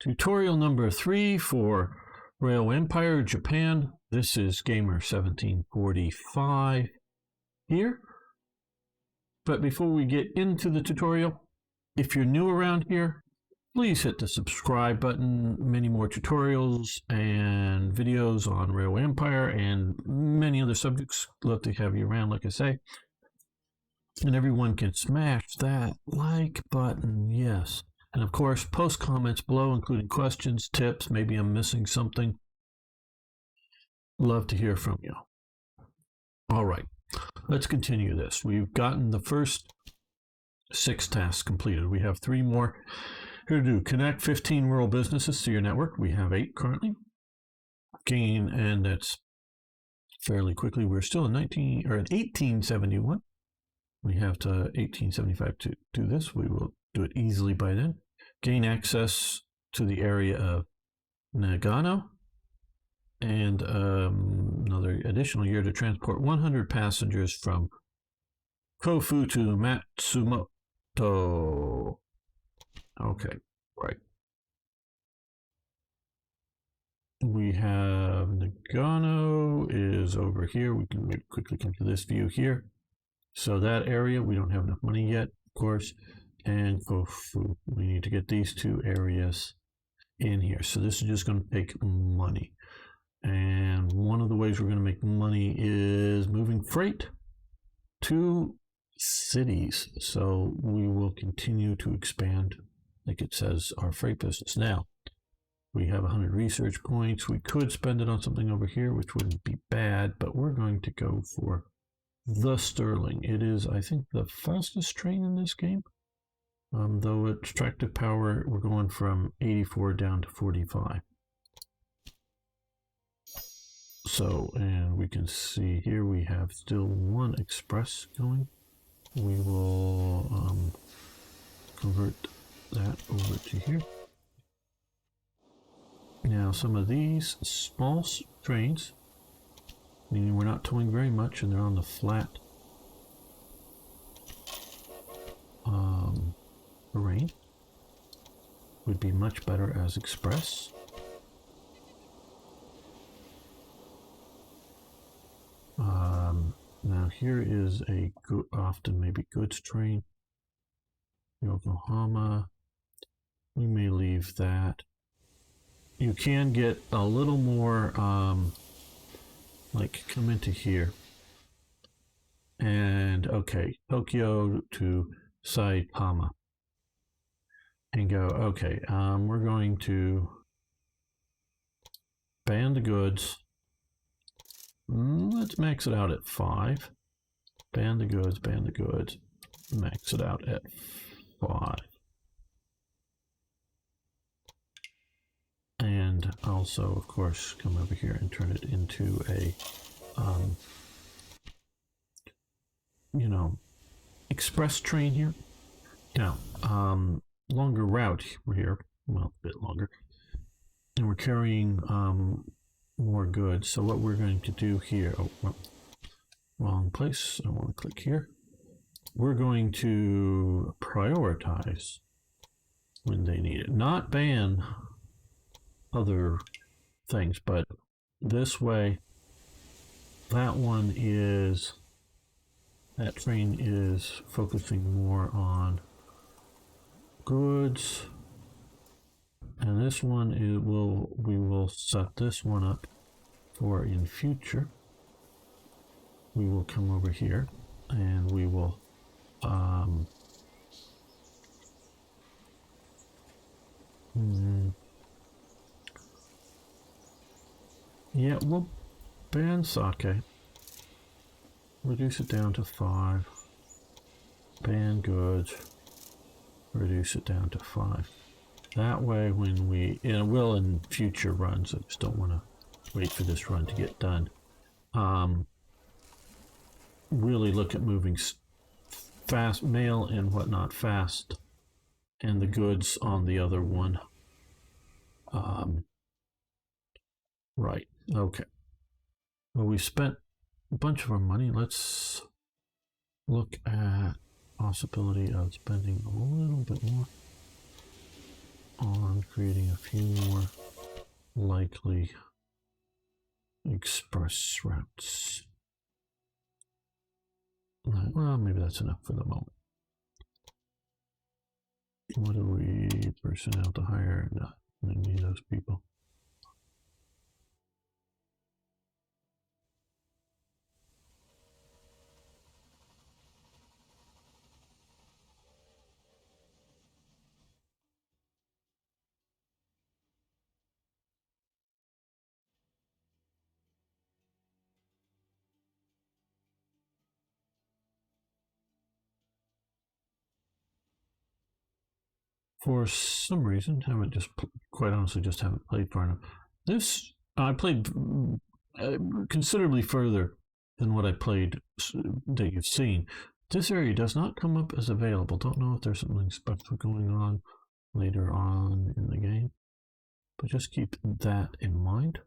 Tutorial number 3 for Rail Empire Japan. This is Gamer 1745 here. But before we get into the tutorial, if you're new around here, please hit the subscribe button. Many more tutorials and videos on Railway Empire and many other subjects. Love to have you around, like I say. And everyone can smash that like button, yes. And of course, post comments below, including questions, tips, maybe I'm missing something. Love to hear from you. All right, let's continue this. We've gotten the first 6 tasks completed. We have 3 more here to do. Connect 15 rural businesses to your network. We have 8 currently. Gain, and that's fairly quickly. We're still in 1871. We have to 1875 to do this. We will do it easily by then. Gain access to the area of Nagano, and another additional year to transport 100 passengers from Kofu to Matsumoto. Okay, right. We have Nagano is over here. We can quickly come to this view here. So that area, we don't have enough money yet, of course. And Kofu, we need to get these 2 areas in here. So this is just going to take money. And one of the ways we're going to make money is moving freight to cities. So we will continue to expand, like it says, our freight business. Now, we have 100 research points. We could spend it on something over here, which wouldn't be bad, but we're going to go for the Sterling. It is, I think, the fastest train in this game. Though extractive power, we're going from 84 down to 45. So, and we can see here we have still 1 express going. We will convert that over to here. Now, some of these small trains, meaning we're not towing very much and they're on the flat terrain, would be much better as express. Now here is a often maybe goods train. Yokohama. We may leave that. You can get a little more, like come into here. And okay, Tokyo to Saitama. And go, okay, we're going to ban the goods. Let's max it out at 5. Ban the goods, max it out at 5. And also, of course, come over here and turn it into a, express train here. Now, longer route here, well, a bit longer. And we're carrying more goods. So what we're going to do here, oh, well, wrong place. I want to click here. We're going to prioritize when they need it, not ban other things, but this way, that train is focusing more on goods. And this one we will set this one up for in future. We will come over here and we will yeah, we'll ban sake. Reduce it down to 5. Ban goods. Reduce it down to 5. That way, when we, and it will in future runs, I just don't want to wait for this run to get done. Really look at moving fast, mail and whatnot fast, and the goods on the other one. Right, okay. Well, we spent a bunch of our money. Let's look at possibility of spending a little bit more on creating a few more likely express routes. Well, maybe that's enough for the moment. What do we personnel to hire? No, I need those people. For some reason, haven't just quite honestly just haven't played far enough. This I played considerably further than what I played that you've seen. This area does not come up as available. Don't know if there's something special going on later on in the game, but just keep that in mind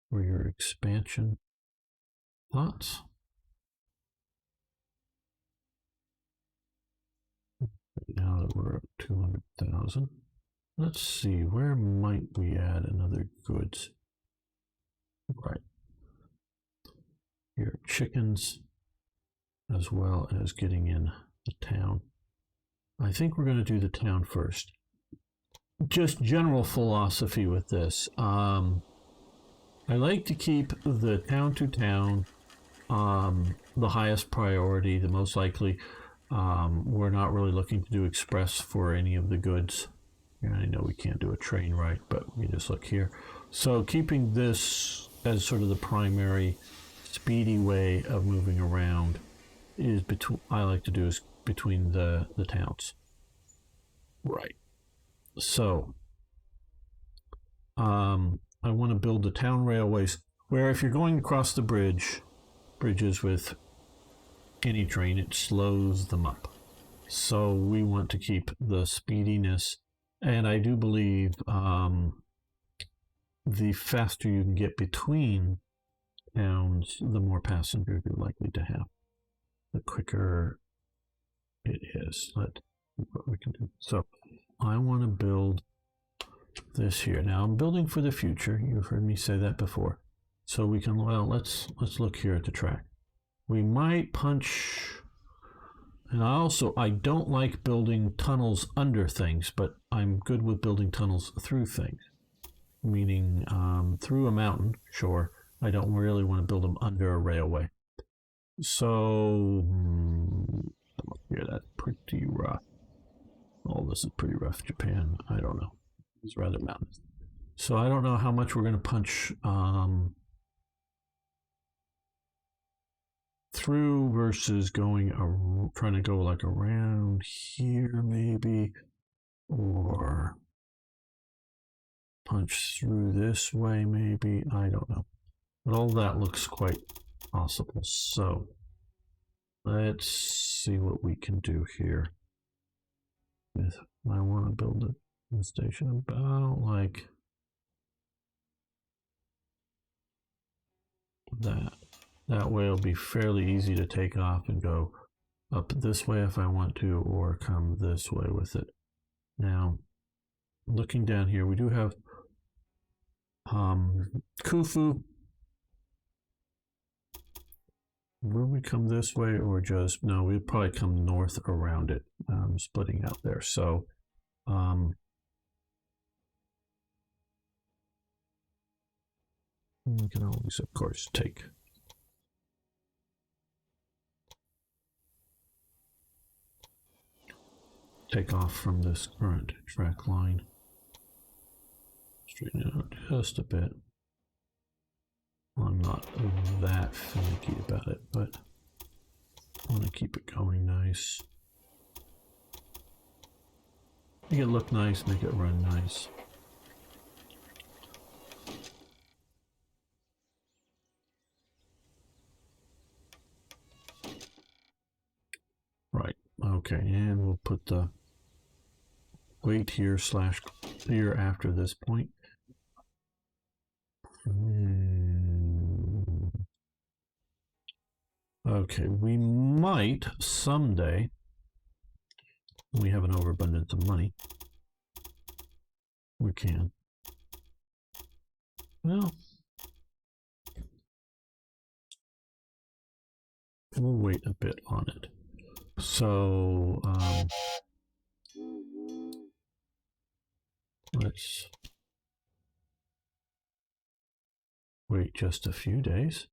for your expansion thoughts. Now that we're at 200,000, let's see, where might we add another goods? Right. Here, chickens, as well as getting in the town. I think we're going to do the town first. Just general philosophy with this. I like to keep the town to town the highest priority, the most likely. We're not really looking to do express for any of the goods. I know we can't do a train right, but we just look here. So keeping this as sort of the primary speedy way of moving around is between, I like to do is between the towns. Right. So I want to build the town railways where if you're going across the bridges with any train, it slows them up. So we want to keep the speediness, and I do believe the faster you can get between towns, the more passengers you're likely to have. The quicker it is. Let's see what we can do. So I want to build this here. Now I'm building for the future. You've heard me say that before. So we can, well, let's look here at the track. We might punch, and I don't like building tunnels under things, but I'm good with building tunnels through things. Meaning through a mountain, sure. I don't really want to build them under a railway. So, yeah, that's pretty rough. All this is pretty rough, Japan. I don't know. It's rather mountainous. So I don't know how much we're going to punch through versus going trying to go like around here maybe, or punch through this way maybe. I don't know, but all that looks quite possible. So let's see what we can do here. I want to build a station about like that. That way it'll be fairly easy to take off and go up this way if I want to, or come this way with it. Now, looking down here, we do have Khufu. Will we come this way or just, no, we'd probably come north around it, splitting out there. So, we can always, of course, take off from this current track line. Straighten it out just a bit. I'm not that finicky about it, but I want to keep it going nice. Make it look nice, make it run nice. Right, okay, and we'll put the wait here / clear after this point. Okay, we might someday, when we have an overabundance of money, We can. Well, we'll wait a bit on it. So, let's wait just a few days.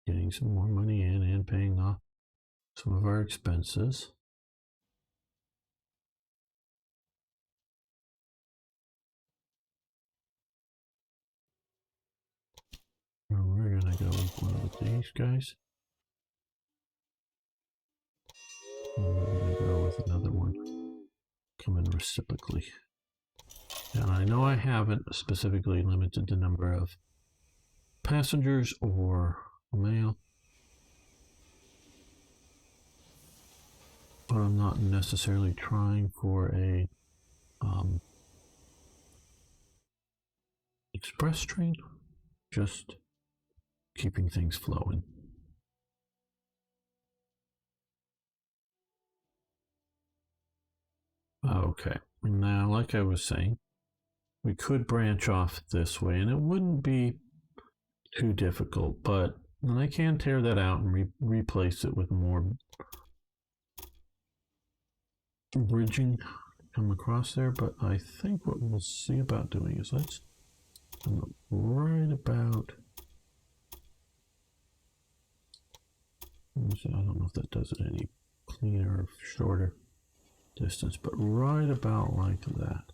Getting some more money in and paying off some of our expenses. We're gonna go with one of these guys. And we're gonna go with another one. Coming reciprocally. And I know I haven't specifically limited the number of passengers or mail, but I'm not necessarily trying for a express train, just keeping things flowing. Okay, now like I was saying, we could branch off this way and it wouldn't be too difficult, but I can tear that out and replace it with more bridging come across there. But I think what we'll see about doing is let's come right about, I don't know if that does it any cleaner or shorter distance, but right about like that.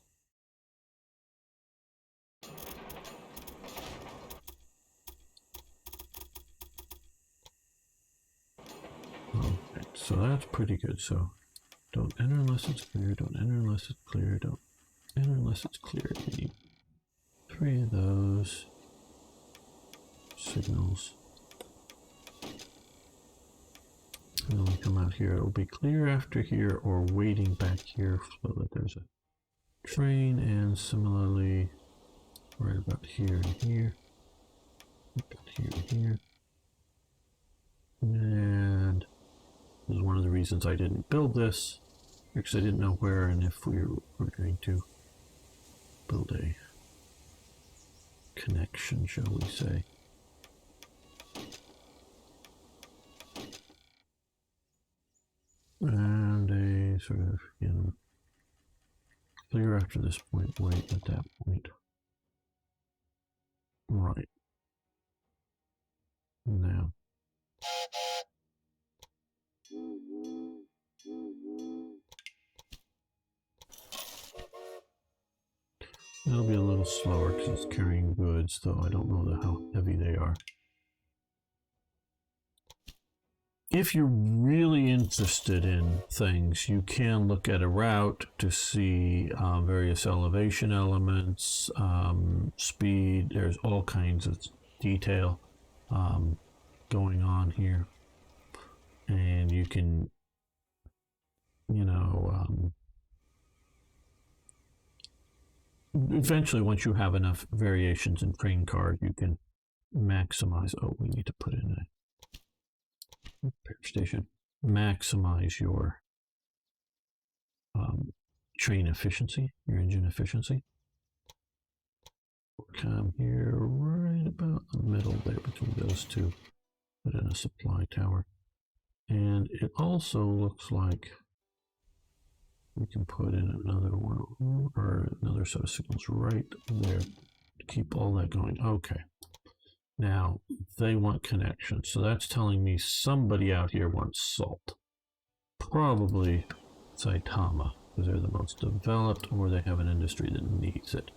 Okay, so that's pretty good. So don't enter unless it's clear, don't enter unless it's clear, don't enter unless it's clear. You need 3 of those signals. And when we come out here, it'll be clear after here or waiting back here so that there's a train, and similarly right about here and here, about here and here. And this is one of the reasons I didn't build this, because I didn't know where and if we were going to build a connection, shall we say. And a sort of, clear after this point, wait at that point. Right. Now. It'll be a little slower because it's carrying goods, though I don't know how heavy they are. If you're really interested in things, you can look at a route to see various elevation elements, speed. There's all kinds of detail going on here. And you can, eventually, once you have enough variations in train card, you can maximize. Oh, we need to put in a repair station. Maximize your train efficiency, your engine efficiency. We'll come here right about the middle there between those two. Put in a supply tower. And it also looks like we can put in another one or another set of signals right there to keep all that going. Okay. Now they want connection. So that's telling me somebody out here wants salt. Probably Saitama, because they're the most developed, or they have an industry that needs it.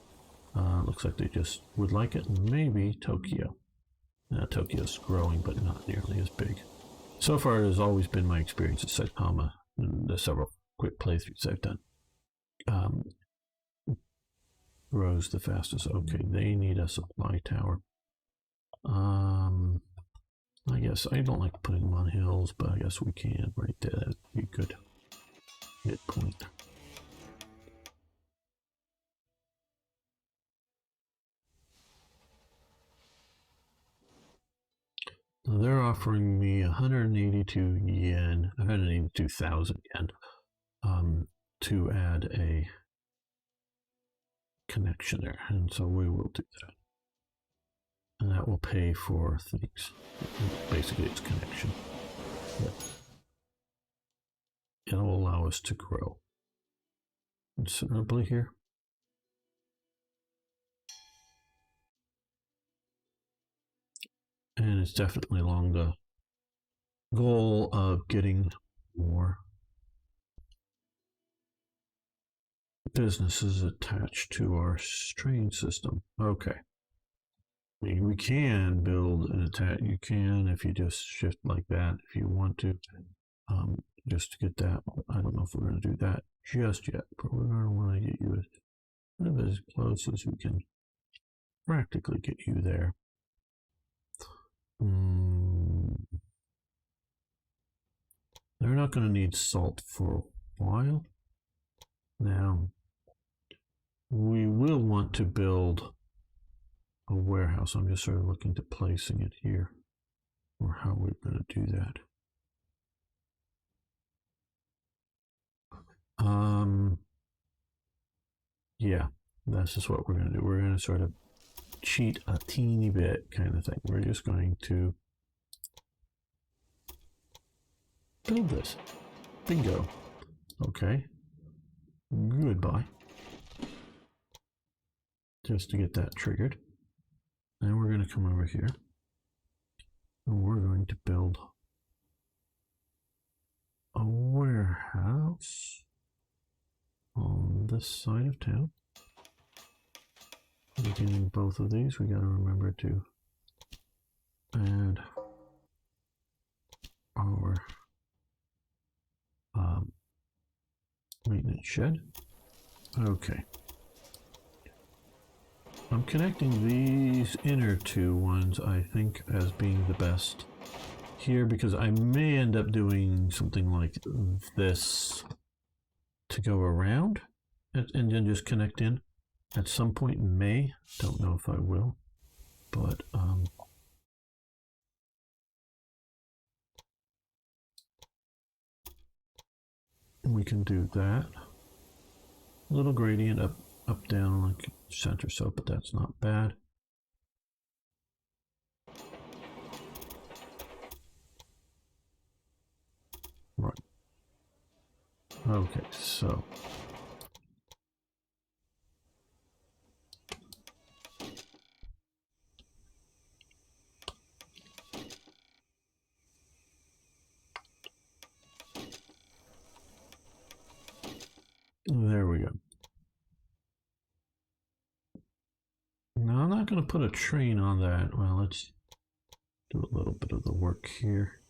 Looks like they just would like it. Maybe Tokyo. Tokyo's growing, but not nearly as big. So far, it has always been my experience at Saitama in the several quick playthroughs I've done. Grows the fastest. Okay, they need a supply tower. I guess I don't like putting them on hills, but I guess we can right there. That'd be a good hit point. Now they're offering me 182 yen, 182,000 yen, to add a connection there, and so we will do that. And that will pay for things. Basically, it's connection. But it'll allow us to grow considerably here. And it's definitely along the goal of getting more businesses attached to our train system. Okay. I mean, we can build an attack. You can, if you just shift like that, if you want to, just to get that. I don't know if we're going to do that just yet, but we're going to want to get you as close as we can practically get you there. They're not going to need salt for a while. Now, we will want to build a warehouse. I'm just sort of looking to placing it here, or how we're going to do that. Yeah, that's just what we're going to do. We're going to sort of cheat a teeny bit kind of thing. We're just going to build this. Bingo. Okay. Goodbye. Just to get that triggered. Then we're going to come over here and we're going to build a warehouse on this side of town. Beginning both of these, we got to remember to add our maintenance shed. Okay. I'm connecting these inner two ones, I think, as being the best here, because I may end up doing something like this to go around and then just connect in at some point in May. Don't know if I will, but we can do that. A little gradient up, down, like center so, but that's not bad. Right. Okay, so there we go. Now I'm not going to put a train on that. Well, let's do a little bit of the work here.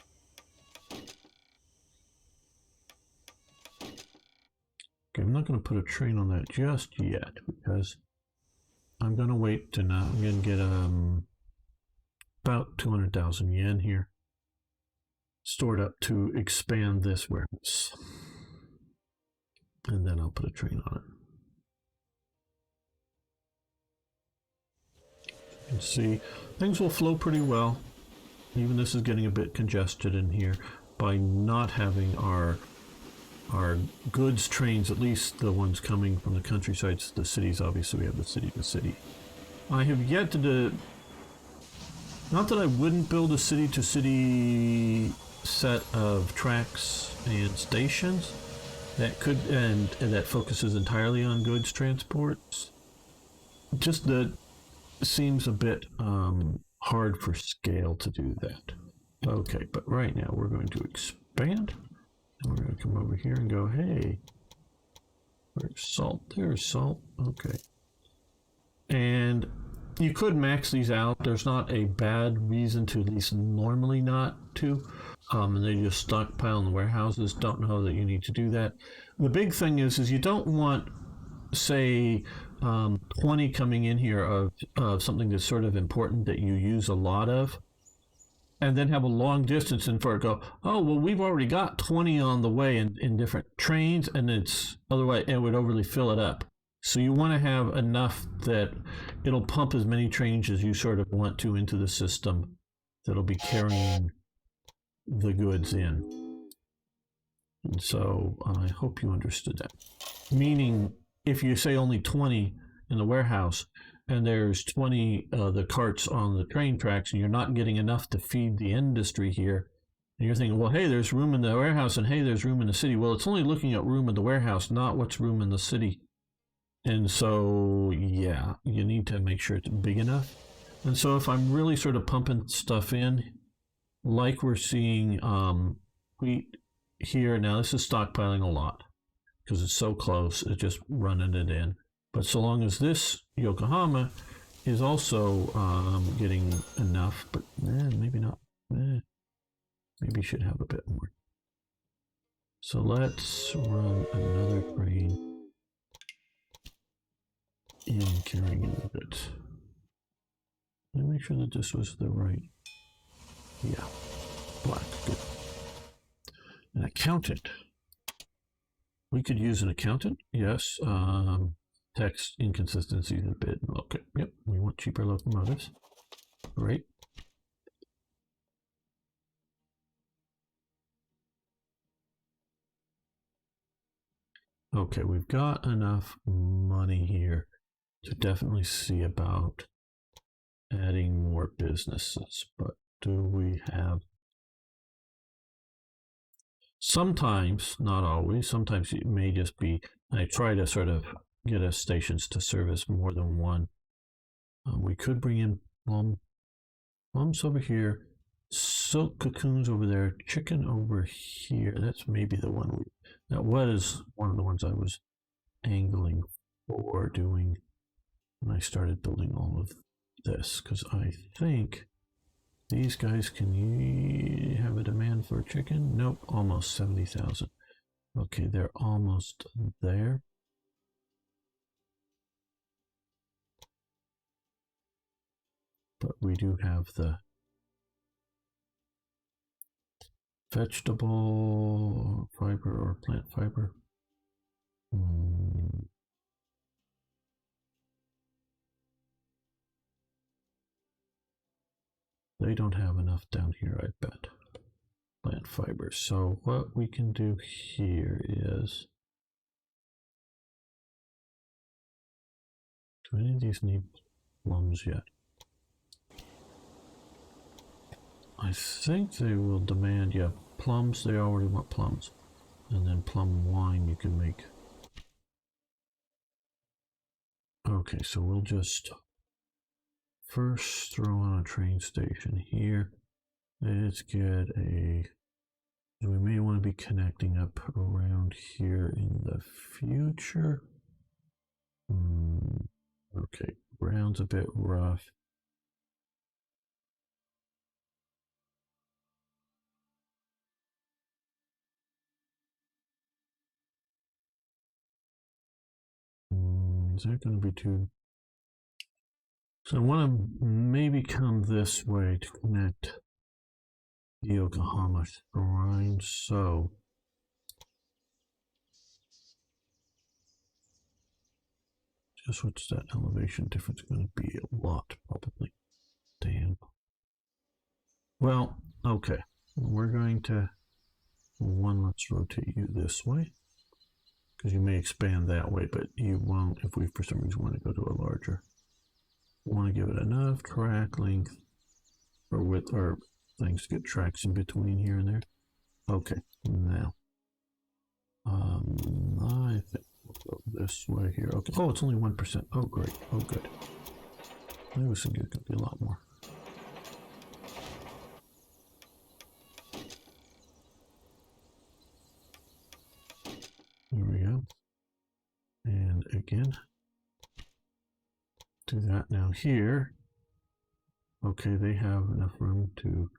Okay, I'm not going to put a train on that just yet because I'm going to wait to not. I'm going to get about 200,000 yen here stored up to expand this warehouse, and then I'll put a train on it. You can see things will flow pretty well. Even this is getting a bit congested in here by not having our goods trains, at least the ones coming from the countrysides, the cities. Obviously we have the city to city. I have yet to do, not that I wouldn't build a city to city set of tracks and stations that could and that focuses entirely on goods transports. Just that seems a bit hard for scale to do that. Okay, but right now we're going to expand. And we're going to come over here and go, hey, where's salt? There's salt. Okay. And you could max these out. There's not a bad reason to, at least normally not to. And they just stockpile in the warehouses. Don't know that you need to do that. The big thing is you don't want, say, 20 coming in here of something that's sort of important that you use a lot of, and then have a long distance and for it go, oh, well, we've already got 20 on the way in different trains, and it's otherwise it would overly fill it up. So you want to have enough that it'll pump as many trains as you sort of want to into the system that'll be carrying the goods in. And so I hope you understood that. Meaning, if you say only 20 in the warehouse and there's 20 the carts on the train tracks and you're not getting enough to feed the industry here, and you're thinking, well, hey, there's room in the warehouse and hey, there's room in the city. Well, it's only looking at room in the warehouse, not what's room in the city. And so, yeah, you need to make sure it's big enough. And so if I'm really sort of pumping stuff in, like we're seeing wheat here, now this is stockpiling a lot because it's so close, it's just running it in. But so long as this Yokohama is also getting enough, but maybe not. Maybe should have a bit more. So let's run another train in carrying in a bit. Let me make sure that this was the right. Yeah, black, good. An accountant. We could use an accountant, yes. Text inconsistencies a bit. Okay, yep, we want cheaper locomotives. Great. Okay, we've got enough money here to definitely see about adding more businesses, but do we have? Sometimes, not always, sometimes it may just be, I try to sort of get us stations to service more than one. We could bring in plums over here, silk cocoons over there, chicken over here. That's maybe the one that was one of the ones I was angling for doing when I started building all of this, because I think these guys can have a demand for chicken. Nope, almost 70,000. Okay, they're almost there. But we do have the vegetable fiber or plant fiber. They don't have enough down here, I bet. Plant fiber. So what we can do here is, do any of these need plums yet? I think they will demand, yeah, plums. They already want plums. And then plum wine you can make. Okay, so we'll just first throw on a train station here. Let's get a, we may want to be connecting up around here in the future. Okay, ground's a bit rough. Is that going to be too? So I want to maybe come this way to connect the Yokohama Shrine. So just what's that elevation difference going to be? A lot, probably. Damn. Well, okay. We're going to, let's rotate you this way, because you may expand that way, but you won't if we for some reason want to go to a larger. We want to give it enough track length or width or things to get tracks in between here and there. Okay, now I think we'll go this way here. Okay. Oh, it's only 1%. Oh, great. Oh, good. I was thinking it could be a lot more. There we go. And again, do that now here. Okay, they have enough room to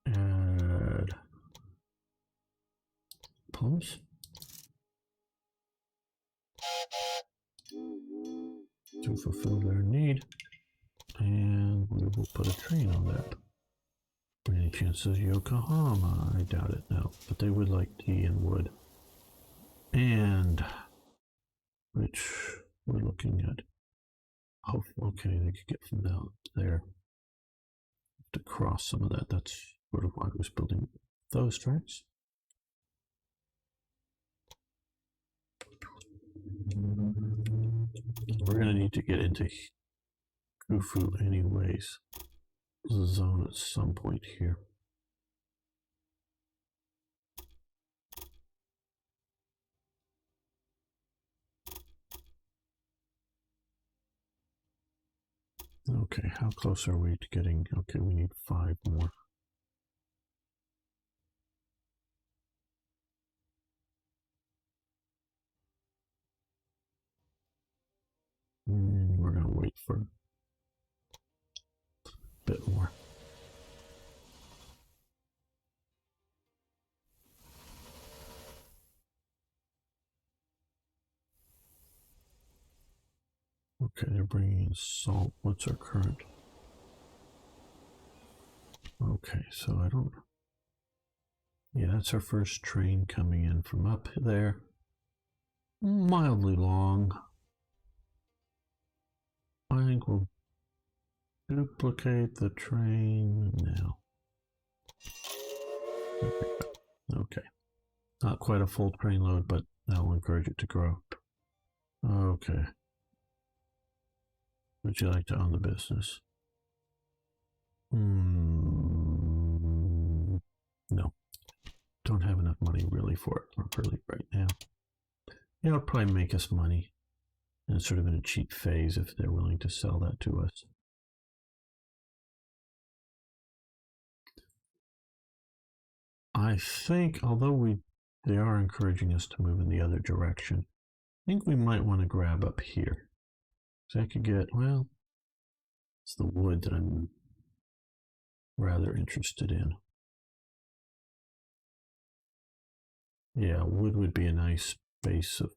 add plums to fulfill their need, and we will put a train on that. By any chance of Yokohama? I doubt it, no, but they would like tea and wood. And which we're looking at. Oh, okay, they could get from down there to cross some of that. That's sort of why I was building those tracks. gonna need to get into Khufu anyways. There's a zone at some point here. Okay, how close are we to getting? Okay, we need 5 more. We're gonna wait for a bit more. Okay, they're bringing in salt. What's our current? Okay, so I don't... Yeah, that's our first train coming in from up there. Mildly long. I think we'll duplicate the train now. Okay. Not quite a full train load, but that'll encourage it to grow. Okay. Would you like to own the business? No. Don't have enough money really for it really right now. Yeah, it'll probably make us money. And it's sort of in a cheap phase if they're willing to sell that to us. I think, although they are encouraging us to move in the other direction, I think we might want to grab up here. So I could get, well, it's the wood that I'm rather interested in. Yeah, wood would be a nice base of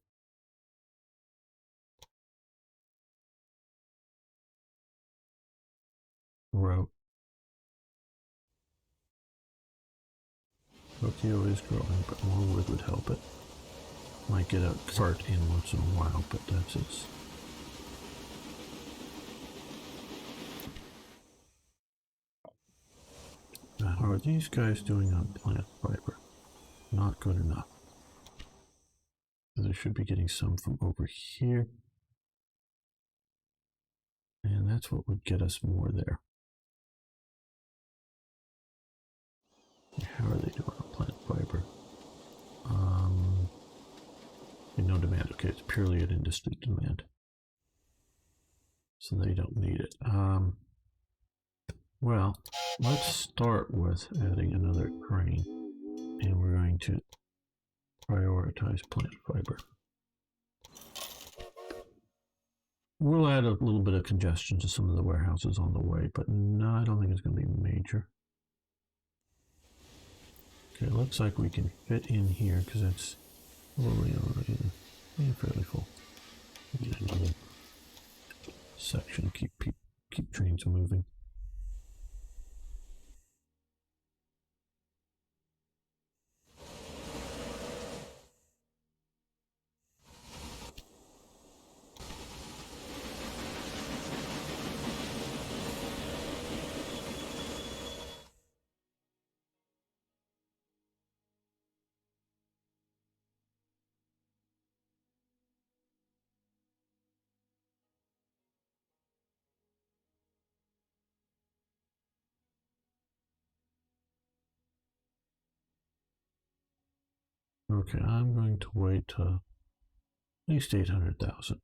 rope. Tokyo is growing, but more wood would help it. Might get a cart in once in a while, but that's it. How are these guys doing on plant fiber? Not good enough. They should be getting some from over here. And that's what would get us more there. How are they doing on plant fiber? No demand. Okay, it's purely an industry demand. So they don't need it. Well, let's start with adding another crane. And we're going to prioritize plant fiber. We'll add a little bit of congestion to some of the warehouses on the way, but no, I don't think it's going to be major. Okay, it looks like we can fit in here because it's really fairly full. We need another section to keep trains moving. Okay, I'm going to wait at least 800,000.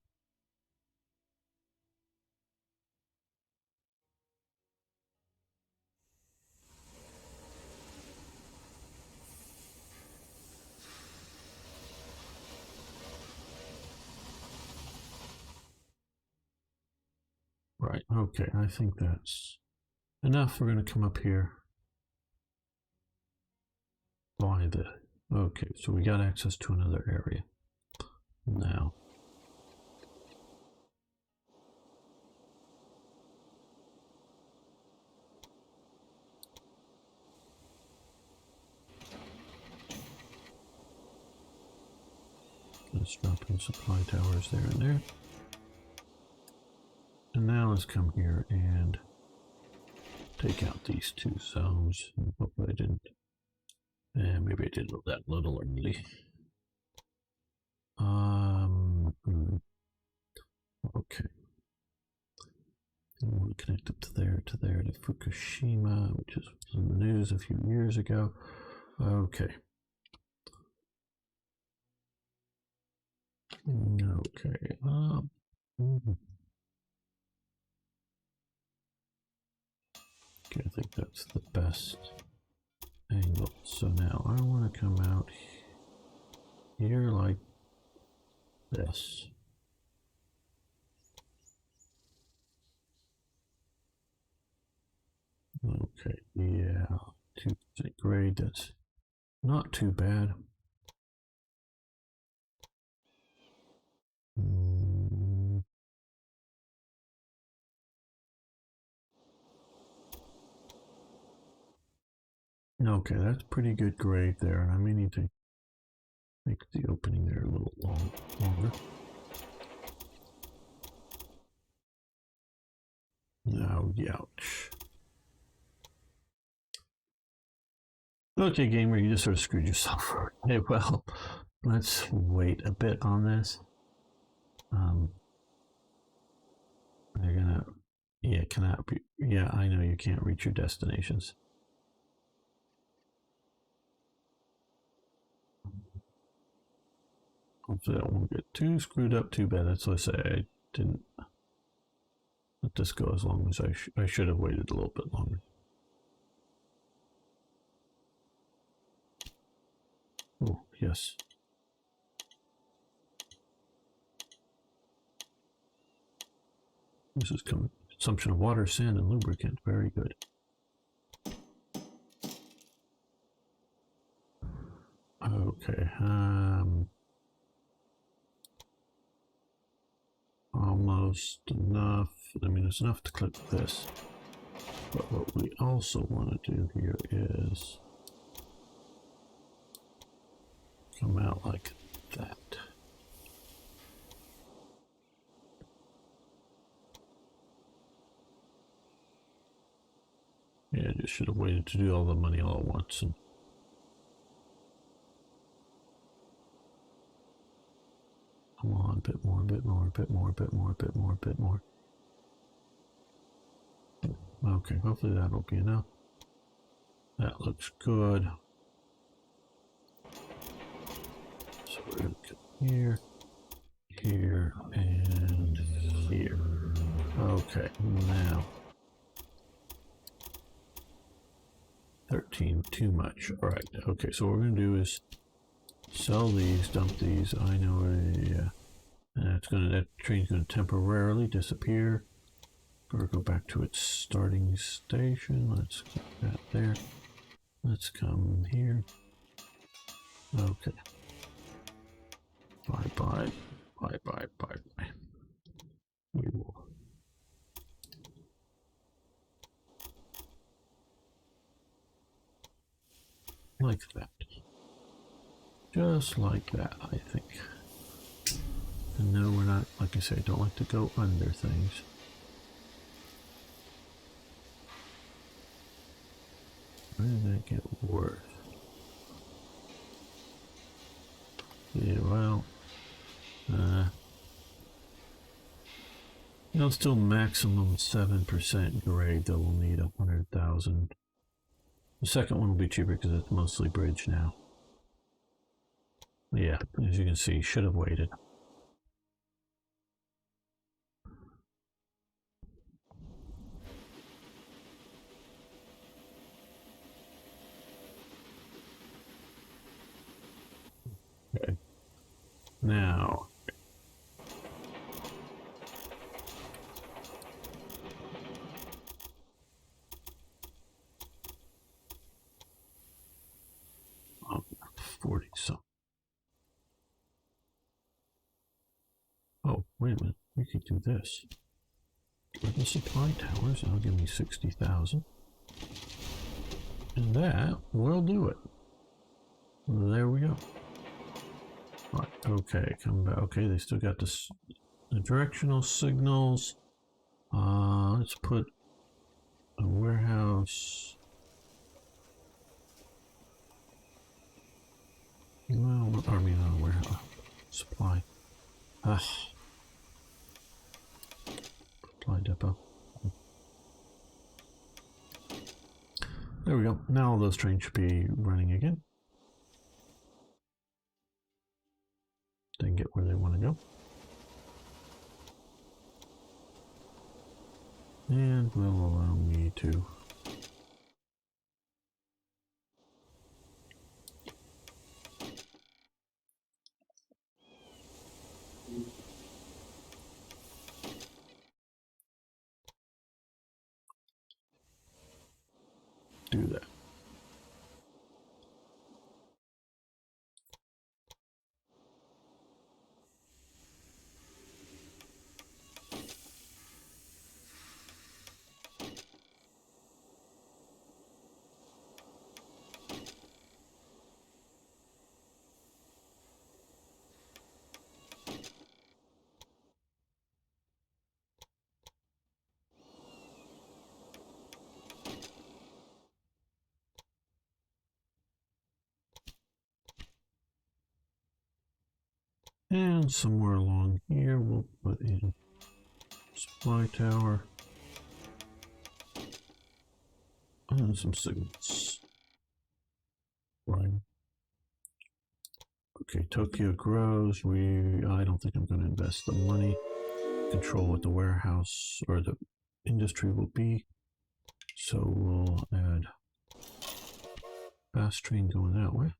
Right, okay, I think that's enough. We're going to come up here. Buy the... Okay, so we got access to another area. Now. Let's drop in supply towers there and there. And now let's come here and take out these 2 zones. Hopefully I didn't. And maybe I did that a little early. Okay. connect up to there, to Fukushima, which is in the news a few years ago. Okay. Okay. Okay, I think that's the best angle. So now I want to come out here like this. Okay, yeah, 2% grade, that's not too bad. Okay, that's pretty good grade there, and I may need to make the opening there a little longer. No, ouch. Okay, gamer, you just sort of screwed yourself. Okay, well, let's wait a bit on this. They're gonna, yeah, cannot be, yeah, I know you can't reach your destinations. Hopefully that won't get too screwed up too bad. That's what I say. I didn't let this go as long as I should have waited a little bit longer. Oh, yes. This is consumption of water, sand, and lubricant. Very good. Okay. Almost enough. I mean, it's enough to click this. But what we also want to do here is come out like that. Yeah, I just should have waited to do all the money all at once. And come on, a bit more, a bit more, a bit more, a bit more, a bit more, a bit more. Okay, hopefully that'll be enough. That looks good. So we're going to come here, here, and here. Okay, now 13, too much. All right, okay, so what we're going to do is sell these, dump these. I know, yeah. And that train's going to temporarily disappear. Or go back to its starting station. Let's get that there. Let's come here. Okay. Bye bye. Bye bye bye bye. We will. Like that. Just like that, I think. And no, we're not, like I say, I don't like to go under things. Where did that get worse? Yeah, well, you know, still maximum 7% grade, though we'll need 100,000. The second one will be cheaper because it's mostly bridge now. Yeah, as you can see, should have waited. Okay. Now, oh, 40 something. Oh, wait a minute. We could do this. With the supply towers, that'll give me 60,000. And that will do it. There we go. Right, okay, come back. Okay, they still got the directional signals. Let's put a warehouse. Well, army not a warehouse. Supply. Supply depot. There we go. Now all those trains should be running again. They can get where they want to go. And will allow me to do that. And somewhere along here, we'll put in supply tower and some signals. Right. Okay, Tokyo grows. I don't think I'm going to invest the money. Control what the warehouse or the industry will be. So we'll add fast train going that way.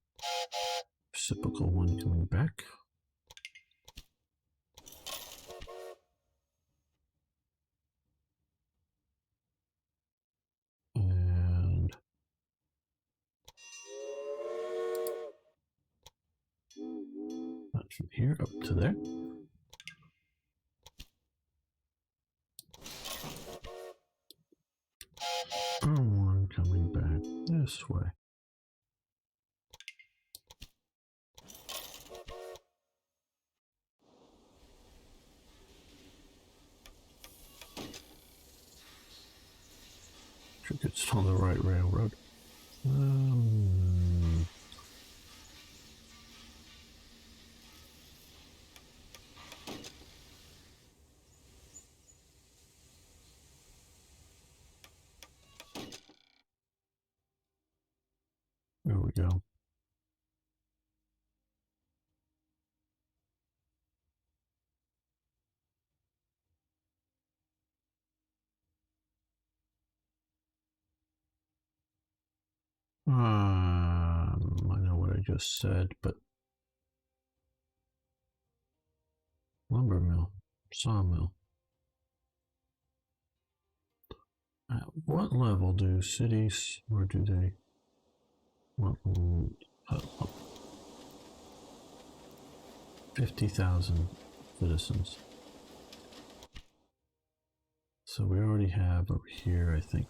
Reciprocal one coming back. And that's from here up to there. One coming back this way. Sure it's on the right railroad. There we go. I know what I just said, but lumber mill, sawmill. At what level do cities, or do they? What? 50,000 citizens. So we already have over here, I think,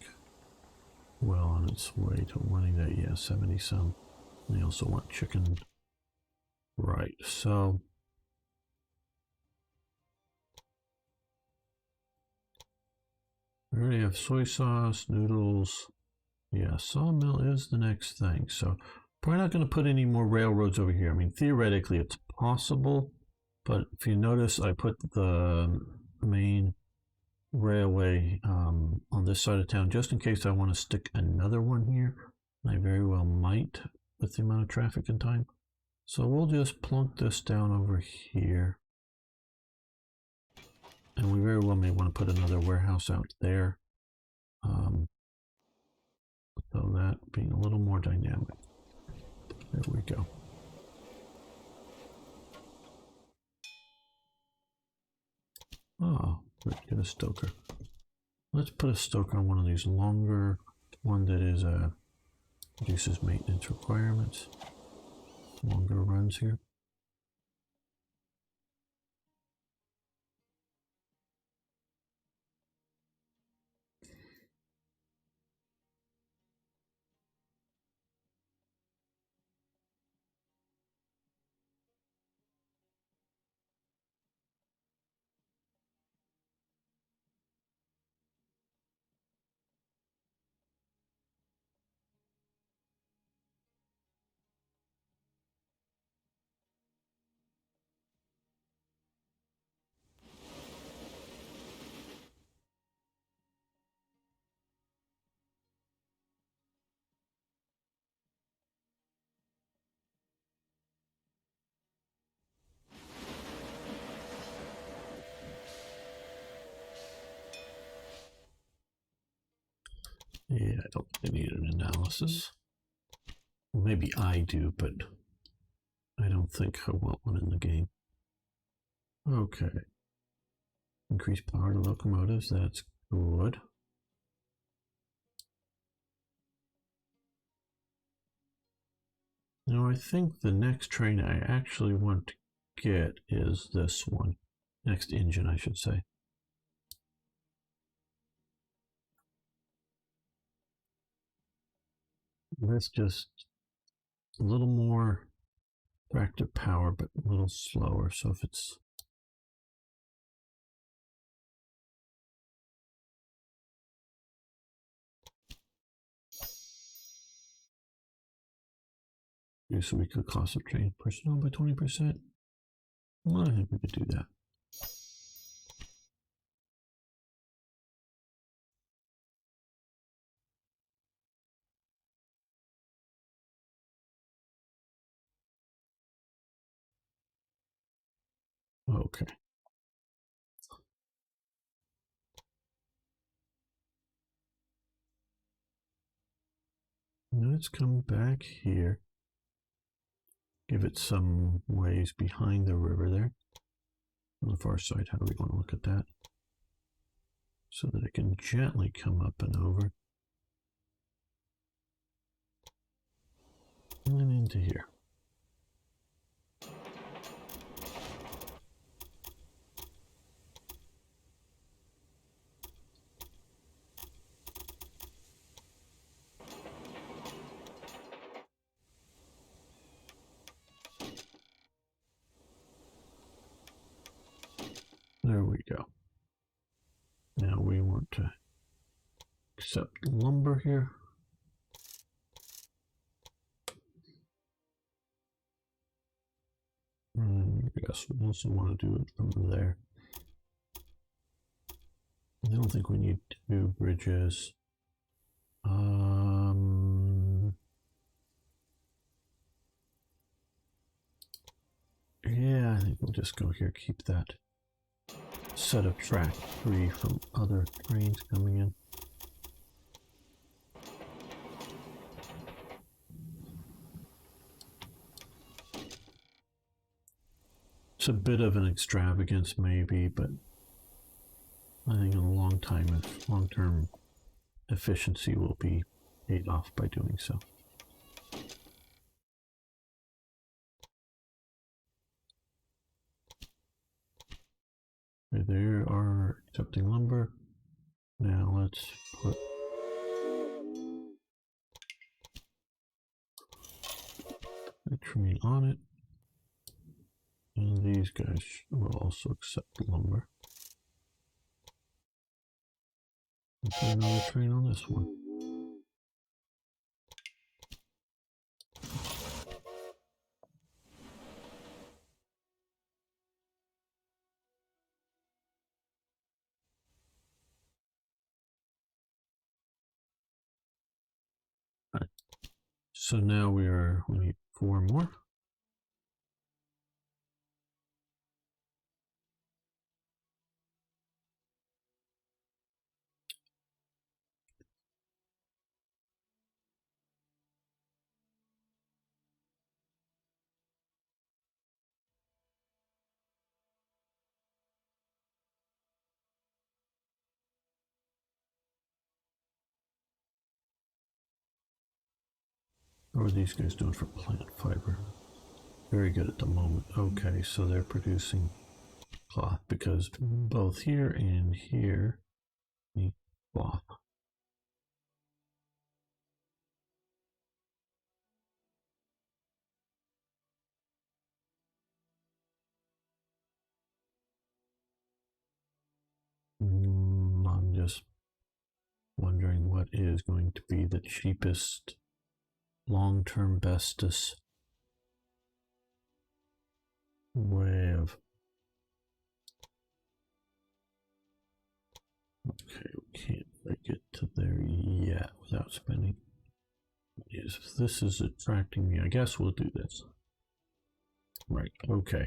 well on its way to wanting that, yeah, 70 some. They also want chicken. Right, so we already have soy sauce, noodles. Yeah, sawmill is the next thing. So probably not going to put any more railroads over here. I mean, theoretically it's possible, but if you notice, I put the main railway on this side of town just in case I want to stick another one here. I very well might with the amount of traffic and time. So we'll just plunk this down over here. And we very well may want to put another warehouse out there. So that being a little more dynamic. There we go. Oh, let's get a stoker. Let's put a stoker on one of these longer, one that is reduces maintenance requirements. Longer runs here. Yeah, I don't think they need an analysis. Well, maybe I do, but I don't think I want one in the game. Okay. Increase power to locomotives, that's good. Now I think the next train I actually want to get is this one. Next engine, I should say. That's just a little more tractive power, but a little slower. So if it's so we could cost of train personnel by 20%. Well, I think we could do that. Okay. Now let's come back here. Give it some ways behind the river there. On the far side, how do we want to look at that? So that it can gently come up and over. And then into here. There we go. Now we want to accept lumber here. And I guess we also want to do it from there. I don't think we need two bridges. Yeah, I think we'll just go here, keep that set of track free from other trains coming in. It's a bit of an extravagance maybe, but I think in a long-term efficiency will be paid off by doing so. Okay, they are accepting lumber. Now let's put a train on it. And these guys will also accept lumber. And put another train on this one. Right. So now we need 4 more. What are these guys doing for plant fiber? Very good at the moment. Okay, so they're producing cloth because both here and here need cloth. I'm just wondering what is going to be the cheapest, long-term bestest way of. Okay, we can't break it to there yet without spending. If this is attracting me, I guess we'll do this. Right, okay.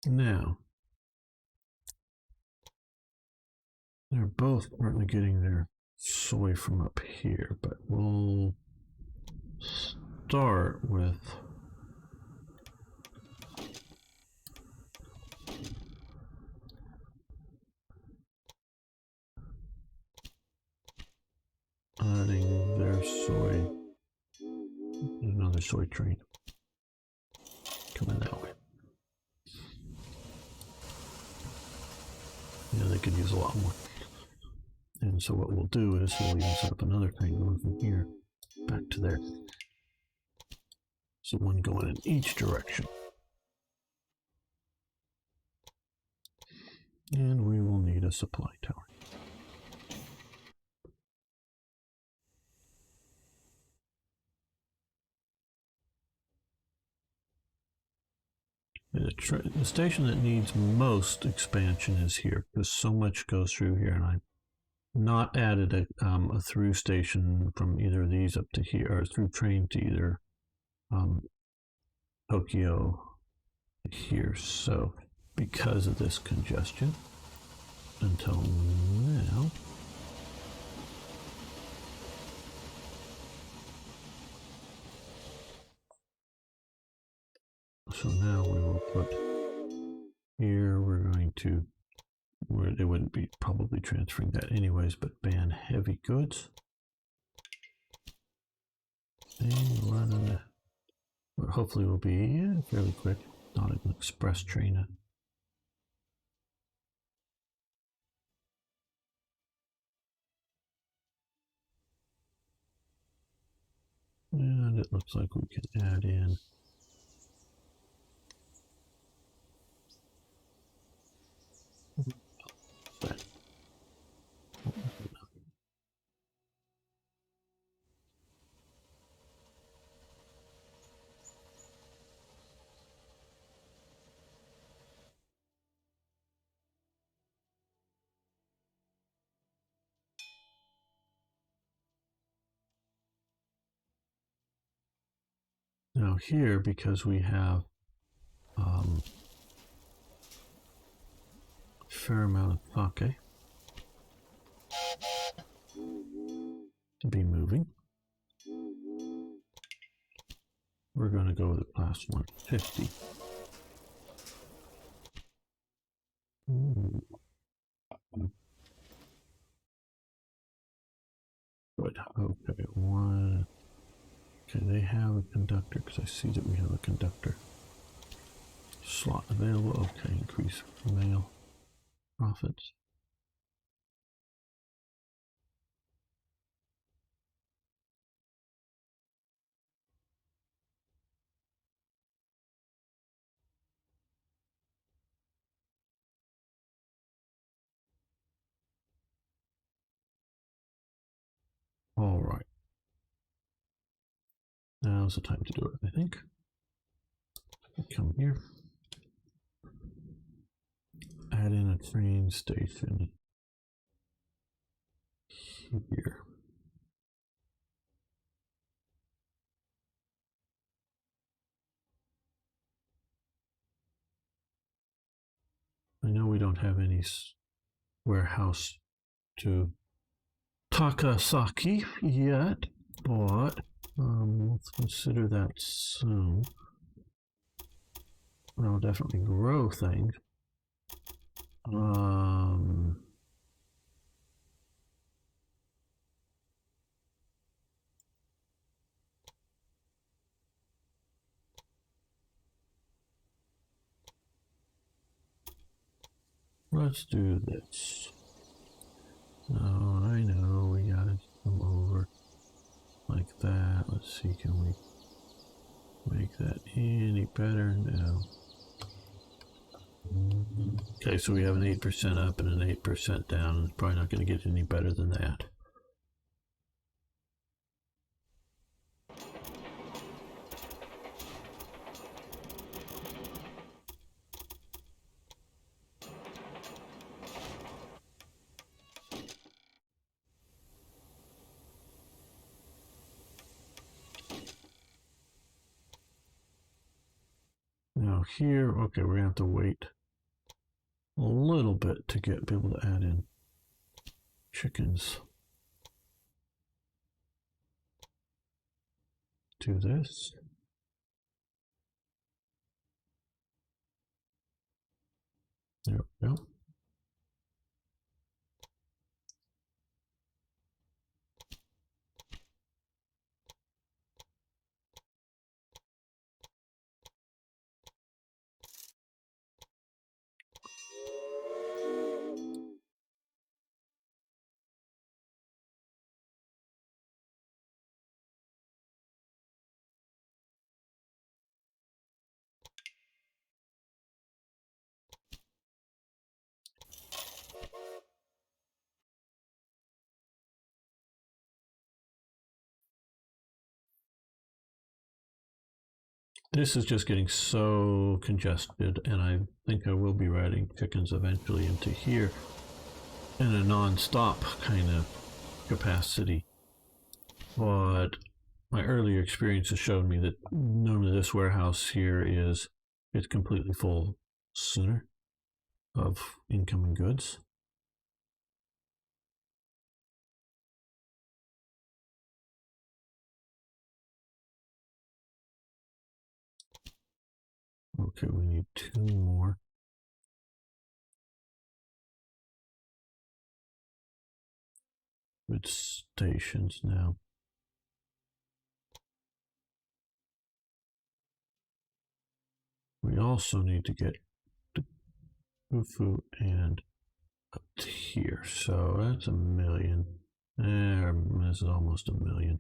Now, they're both partly getting their soy from up here, but we'll start with adding their soy. Another soy train coming that way. Yeah, they could use a lot more. And so what we'll do is we'll even set up another train going from here back to there. So one going in each direction. And we will need a supply tower. The station that needs most expansion is here, because so much goes through here, and I've not added a through station from either of these up to here, or through train to either Tokyo here. So because of this congestion, until now, so now we will put here, we're going to, where they wouldn't be probably transferring that anyways, but ban heavy goods. And run on the, well, hopefully will be fairly quick, not an express train. And it looks like we can add in that. Now here, because we have a fair amount of sake to be moving, we're going to go with class 150. Ooh. Good. Okay, one. Okay, they have a conductor, because I see that we have a conductor slot available. Okay, increase mail profits. All right. Now's the time to do it, I think. Come here. Add in a train station here. I know we don't have any warehouse to Takasaki yet, but let's consider that soon. I'll definitely grow things. Let's do this. Oh, I know, we gotta come over like that. Let's see, can we make that any better? No. Okay, so we have an 8% up and an 8% down. It's probably not going to get any better than that. Now here, okay, we're going to have to wait a little bit to be able to add in chickens to this. There we go. This is just getting so congested, and I think I will be riding chickens eventually into here in a non-stop kind of capacity. But my earlier experience has shown me that normally this warehouse here it's completely full sooner of incoming goods. Okay, we need 2 more. Good stations now. We also need to get the Fufu and up to here. So that's 1 million. This is almost 1 million.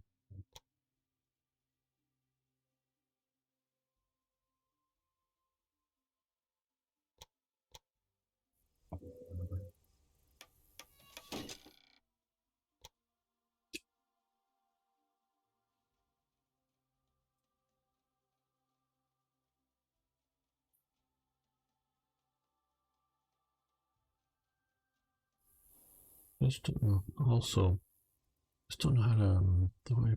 Just also, just don't know how to do I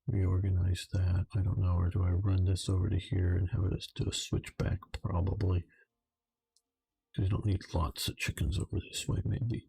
reorganize that. I don't know, or do I run this over to here and have it do a switchback? Probably, because you don't need lots of chickens over this way. Maybe.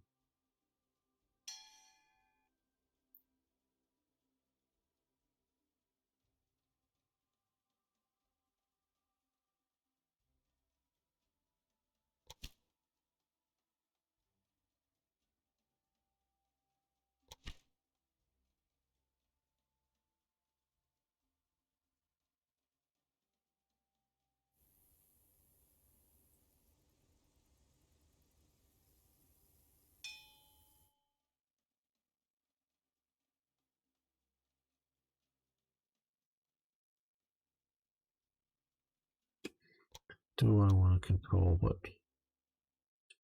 Do I want to control what's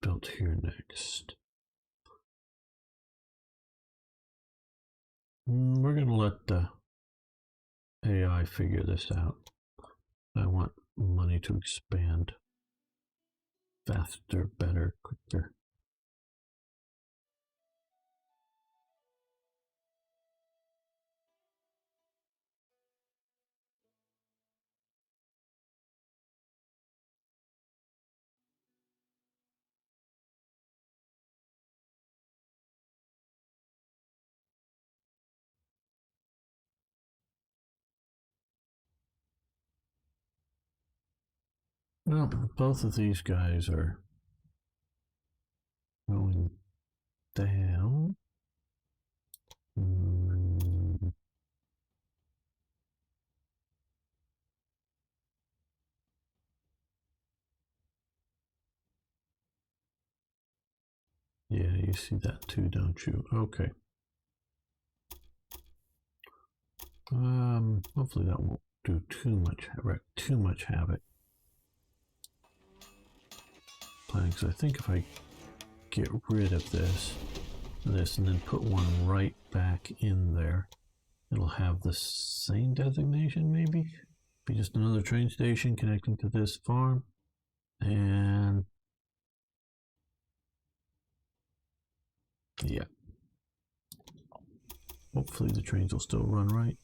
built here next? We're going to let the AI figure this out. I want money to expand faster, better, quicker. Well, both of these guys are going down. Yeah, you see that too, don't you? Okay. Hopefully that won't do wreak too much havoc. Because I think if I get rid of this, and then put one right back in there, it'll have the same designation, maybe? Be just another train station connecting to this farm. And yeah. Hopefully the trains will still run right.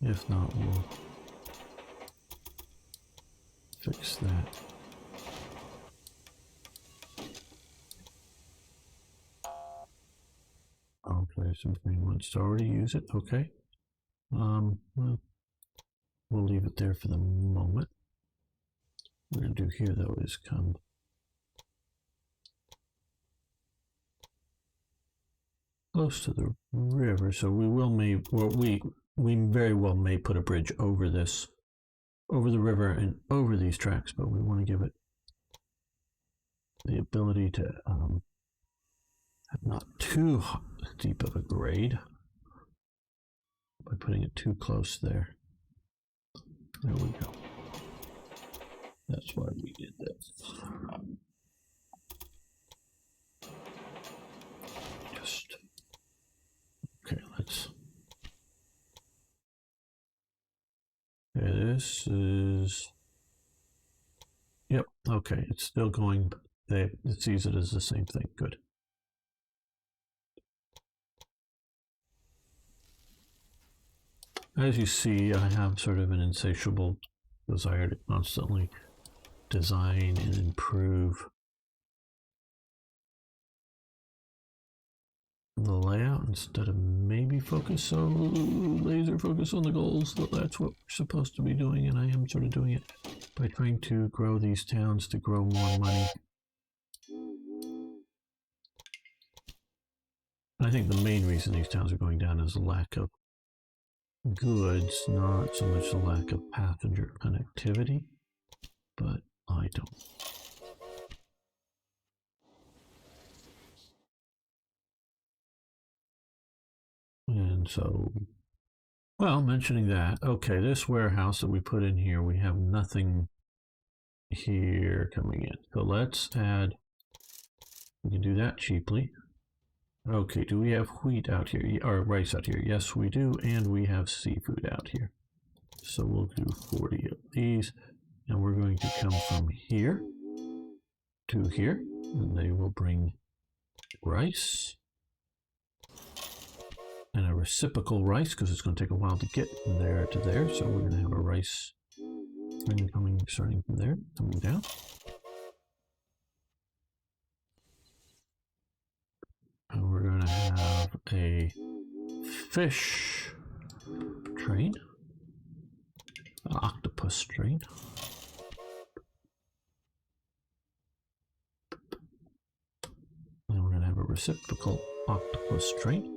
If not, we'll fix that. Okay, some green wants to already use it. Okay. Well, we'll leave it there for the moment. What we're going to do here, though, is come close to the river, so we will we very well may put a bridge over this, over the river and over these tracks, but we want to give it the ability to have not too deep of a grade by putting it too close there. There we go. That's why we did this. Just okay, let's. Okay, this is. Yep. Okay, it's still going. It sees it as the same thing. Good. As you see, I have sort of an insatiable desire to constantly design and improve the layout instead of maybe laser focus on the goals. That's what we're supposed to be doing, and I am sort of doing it by trying to grow these towns to grow more money. I think the main reason these towns are going down is the lack of goods, not so much the lack of passenger connectivity, but I don't. And so, well, mentioning that, okay, this warehouse that we put in here, we have nothing here coming in. So let's add, we can do that cheaply. Okay, do we have wheat out here, or rice out here? Yes, we do, and we have seafood out here. So we'll do 40 of these, and we're going to come from here to here, and they will bring rice. And a reciprocal rice, because it's going to take a while to get from there to there. So we're going to have a rice string coming, starting from there, coming down. And we're going to have a fish train, an octopus train. And we're going to have a reciprocal octopus train.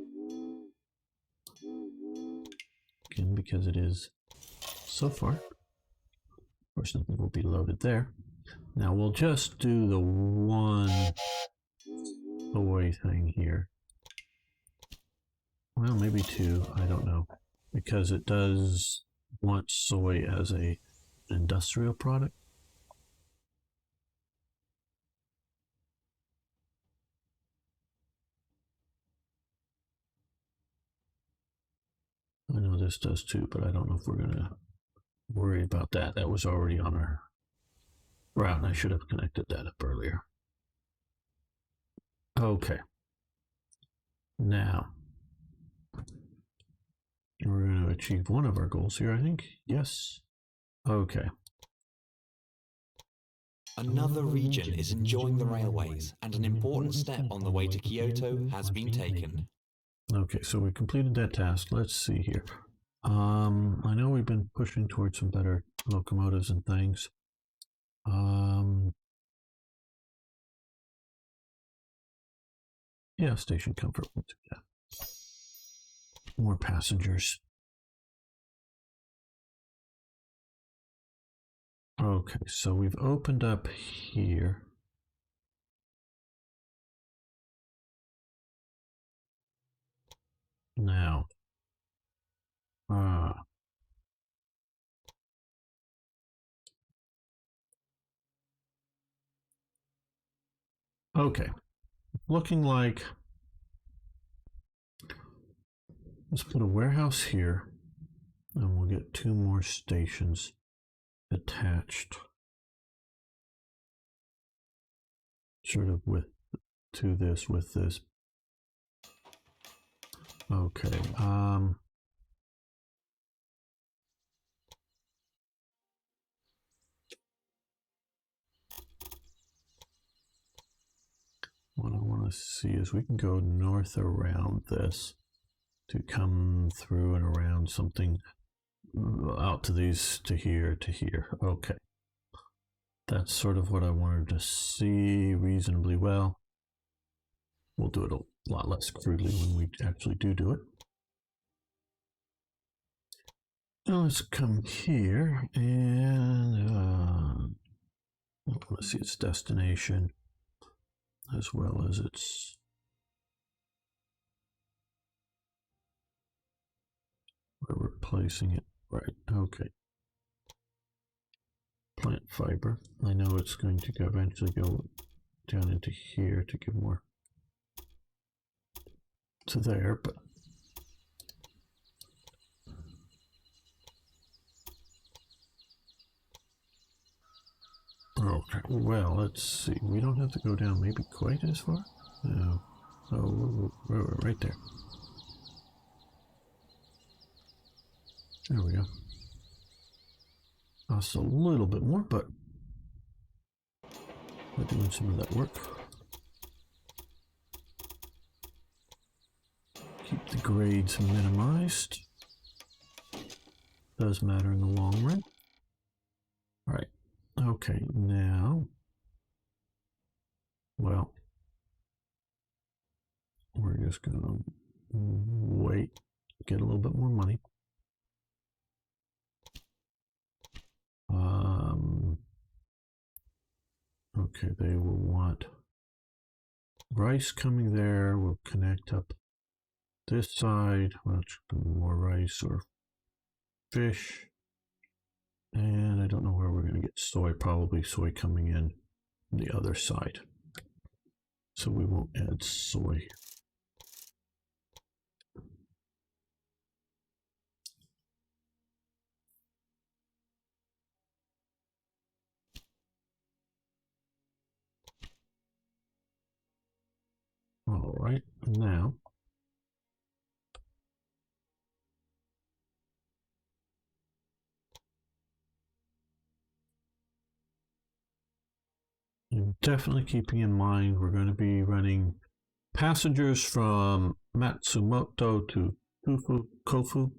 Again, because it is so far. Of course, nothing will be loaded there. Now we'll just do the one soy thing here. Well, maybe two, I don't know. Because it does want soy as an industrial product. I know this does too, but I don't know if we're going to worry about that. That was already on our route, and I should have connected that up earlier. Okay. Now, we're going to achieve one of our goals here, I think. Yes. Okay. Another region is enjoying the railways, and an important step on the way to Kyoto has been taken. Okay, so we completed that task. Let's see here. I know we've been pushing towards some better locomotives and things. Yeah, station comfort. We'll do that. More passengers. Okay, so we've opened up here. Now, okay, looking like, let's put a warehouse here, and we'll get two more stations attached, sort of with this. Okay, what I want want to see is we can go north around this to come through and around something out to these, to here, to here. Okay. That's sort of what I wanted to see reasonably well. We'll do it a lot less crudely when we actually do it. Now let's come here and I want to see its destination as well as its where we're placing it. Right, okay. Plant fiber. I know it's going to eventually go down into here to give more to there, but okay, well, let's see. We don't have to go down maybe quite as far. No. Oh, we're right there. There we go. Costs a little bit more, but we're doing some of that work. Keep the grades minimized. Does matter in the long run. All right. Okay, now, well, we're just going to wait, get a little bit more money. Okay, they will want rice coming there. We'll connect up this side, which more rice or fish. And I don't know where we're going to get soy, probably soy coming in the other side. So we won't add soy. All right, now definitely keeping in mind we're going to be running passengers from Matsumoto to Kofu,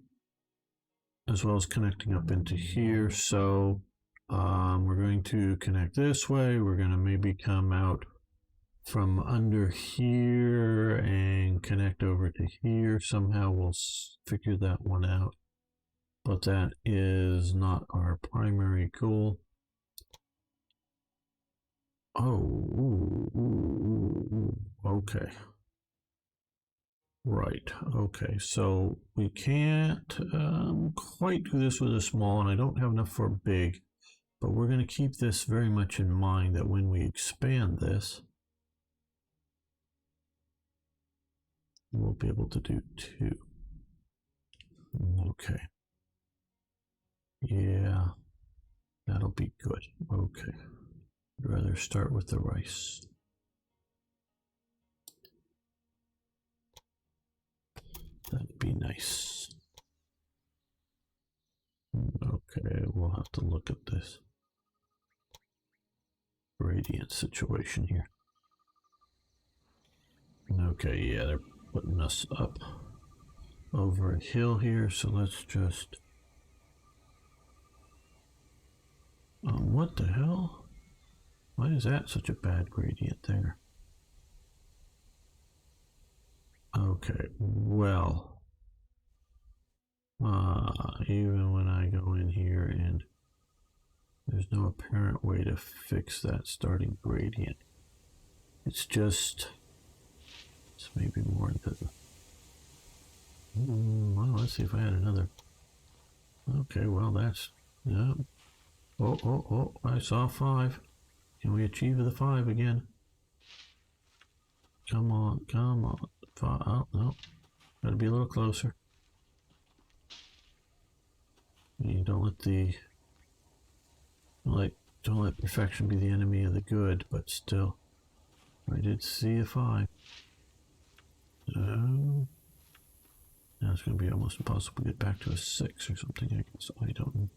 as well as connecting up into here. So we're going to connect this way. We're going to maybe come out from under here and connect over to here. Somehow we'll figure that one out. But that is not our primary goal. Oh, okay. Right, okay, so we can't quite do this with a small, and I don't have enough for a big, but we're going to keep this very much in mind that when we expand this, we'll be able to do 2. Okay. Yeah, that'll be good. Okay. I'd rather start with the rice. That'd be nice. Okay, we'll have to look at this gradient situation here. Okay, yeah, they're putting us up over a hill here, so let's just... what the hell? Why is that such a bad gradient there? Okay, well... even when I go in here and there's no apparent way to fix that starting gradient. It's just... It's maybe more into the... well, let's see if I had another... Okay, well, that's... Yeah. Oh, I saw 5. Can we achieve the 5 again? Come on. 5, oh, no. Gotta be a little closer. You don't let the... Don't let perfection be the enemy of the good, but still. I did see a 5. Now it's going to be almost impossible to get back to a 6 or something, I guess. I don't know.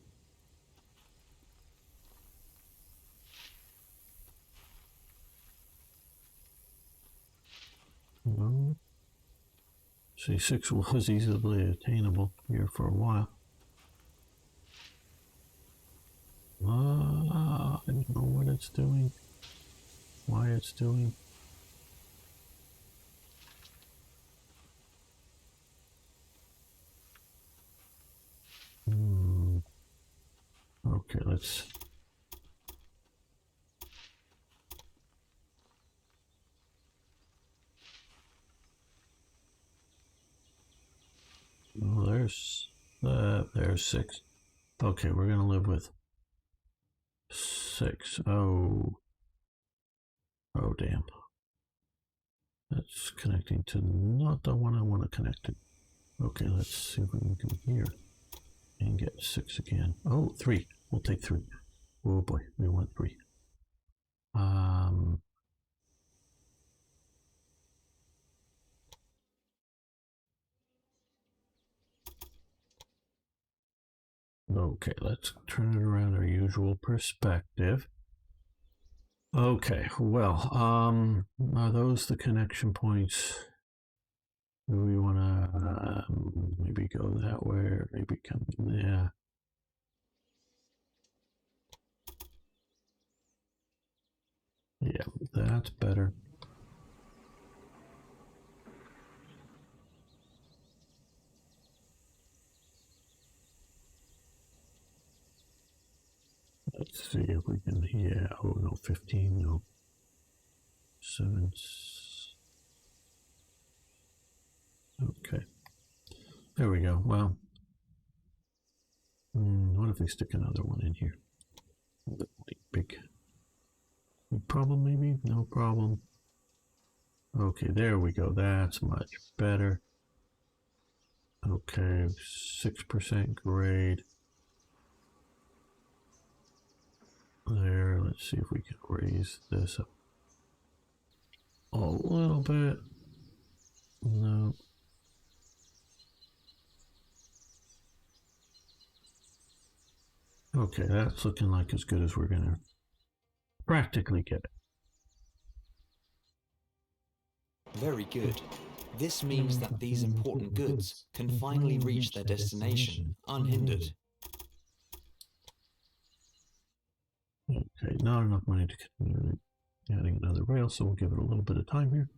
No. See, 6 was easily attainable here for a while. I don't know what it's doing, why it's doing. Okay, let's. Oh, there's 6. Okay, we're gonna live with 6. Oh, damn. That's connecting to not the one I want to connect to. Okay, let's see if we can come here and get 6 again. Oh, 3. We'll take 3. Oh boy, we want 3. Okay, let's turn it around our usual perspective. Okay, well, are those the connection points? Do we want to maybe go that way, or maybe come, yeah. Yeah, that's better. Let's see if we can, yeah, oh no, 15, no. 7. Okay. There we go. Well, what if we stick another one in here? Big problem, maybe? No problem. Okay, there we go. That's much better. Okay, 6% grade. There, let's see if we can raise this up a little bit. No. Okay, that's looking like as good as we're gonna practically get it. Very good. This means that these important goods can finally reach their destination unhindered. Okay, not enough money to continue adding another rail, so we'll give it a little bit of time here.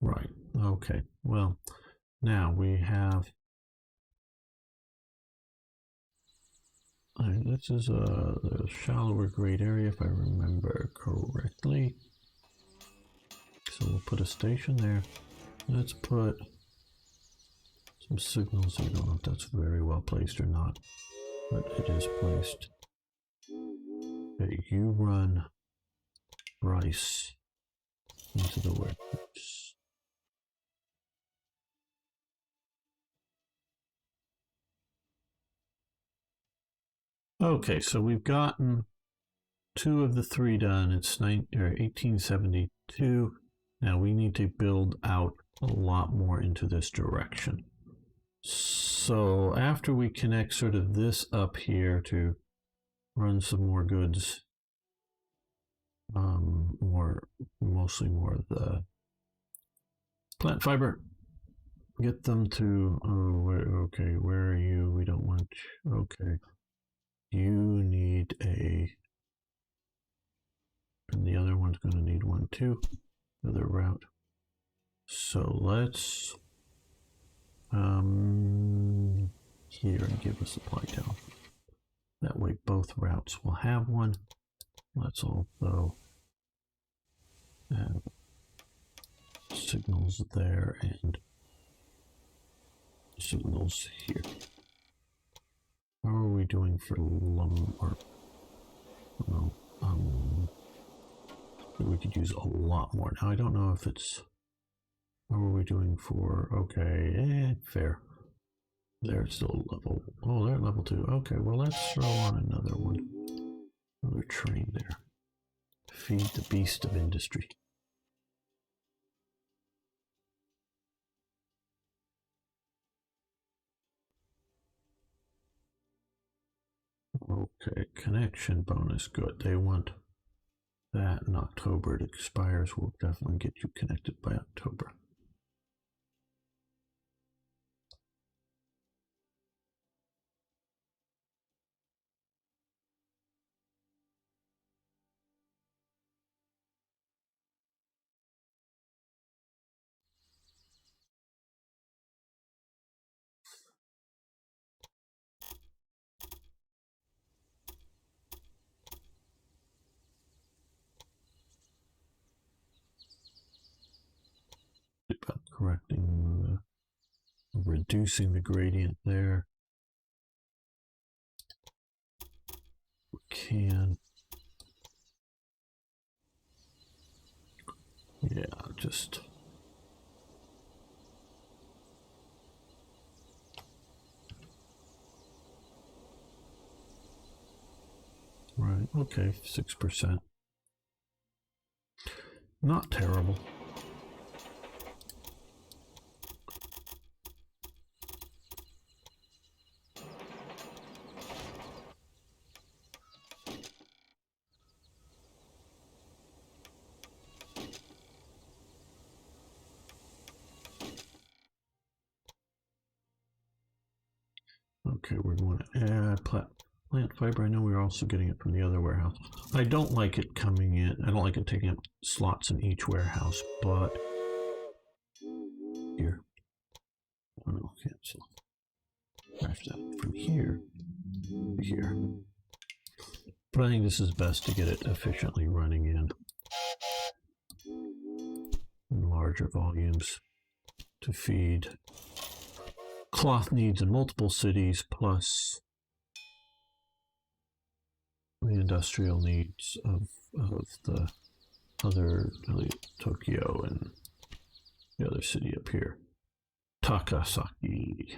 Right, okay, well, now we have. This is a shallower grade area, if I remember correctly. So we'll put a station there. Let's put some signals. I don't know if that's very well placed or not, but it is placed. Okay, you run rice into the warehouse. Okay, so we've gotten 2 of the 3 done. It's 1872. Now we need to build out a lot more into this direction. So after we connect sort of this up here to run some more goods, mostly more of the plant fiber, get them to, okay, where are you? We don't want, okay, you need a, and the other one's going to need one too, other route. So let's here and give a supply town. That way both routes will have one. Let's also have signals there and signals here. How are we doing for lumber? No, we could use a lot more. Now I don't know if it's, how are we doing for, okay, fair. They're still level, oh, they're level 2. Okay, well let's throw on another one. Another train there. Feed the beast of industry. Okay, connection bonus, good. They want that in October. It expires. We'll definitely get you connected by October. About correcting reducing the gradient there. We can. Yeah, just. Right, okay, 6%. Not terrible. Okay, we're going to add plant fiber. I know we're also getting it from the other warehouse. I don't like it coming in. I don't like it taking up slots in each warehouse, but here. Oh no, cancel. Crash that from here to here. But I think this is best to get it efficiently running in larger volumes to feed cloth needs in multiple cities, plus the industrial needs of the other, Tokyo and the other city up here, Takasaki.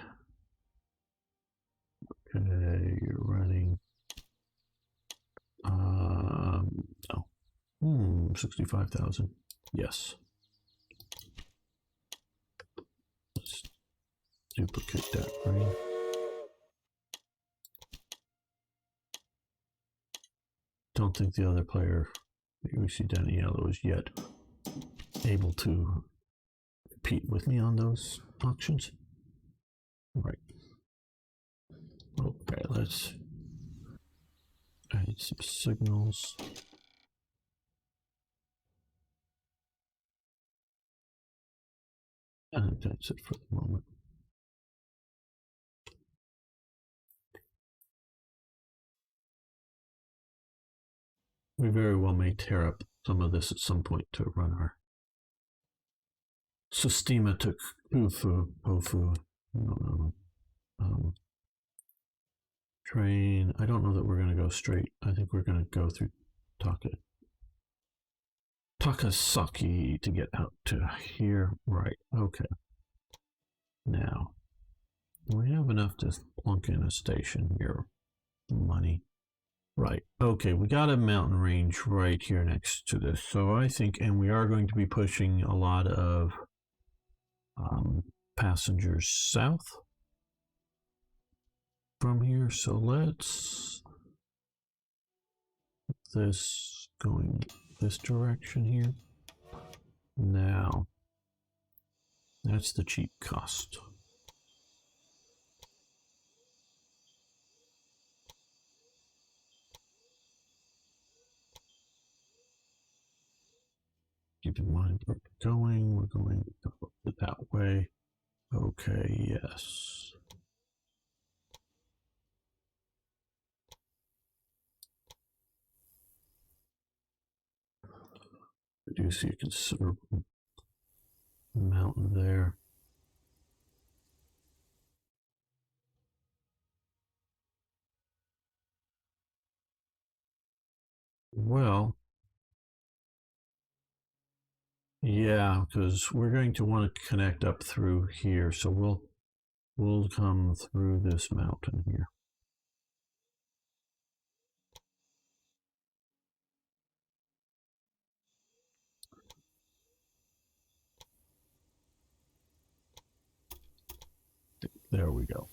Okay, you're running. No. 65,000. Yes. Let's duplicate that frame. Don't think the other player, we see Daniela, is yet able to compete with me on those auctions. Right. Okay, let's add some signals. I think that's it for the moment. We very well may tear up some of this at some point to run our Sistema to Pofu. No. Train. I don't know that we're going to go straight. I think we're going to go through Takasaki to get out to here. Right. Okay. Now, we have enough to plunk in a station here. Money. Right. Okay, we got a mountain range right here next to this. So I think, and we are going to be pushing a lot of passengers south from here. So let's this going this direction here. Now, that's the cheap cost. Keep in mind where we're going that way. Okay, yes. I do see a considerable mountain there. Well, yeah, because we're going to want to connect up through here, so we'll come through this mountain here. There we go.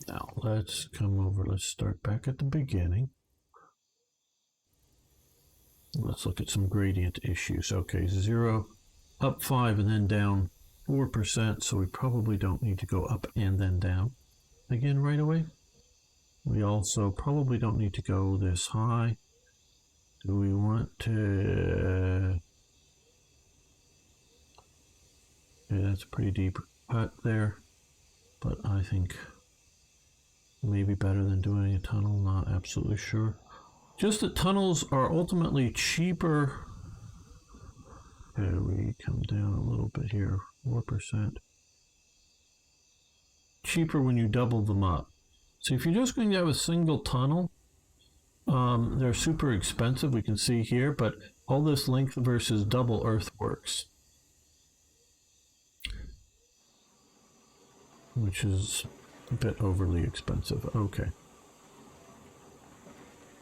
Now let's come over. Let's start back at the beginning. Let's look at some gradient issues. Okay, 0, up 5, and then down 4%. So we probably don't need to go up and then down again right away. We also probably don't need to go this high. Do we want to... Okay, that's a pretty deep cut there, but I think maybe better than doing a tunnel, not absolutely sure. Just that tunnels are ultimately cheaper. Okay, we come down a little bit here, 4%. Cheaper when you double them up. So if you're just going to have a single tunnel, they're super expensive, we can see here, but all this length versus double earthworks, which is a bit overly expensive. Okay.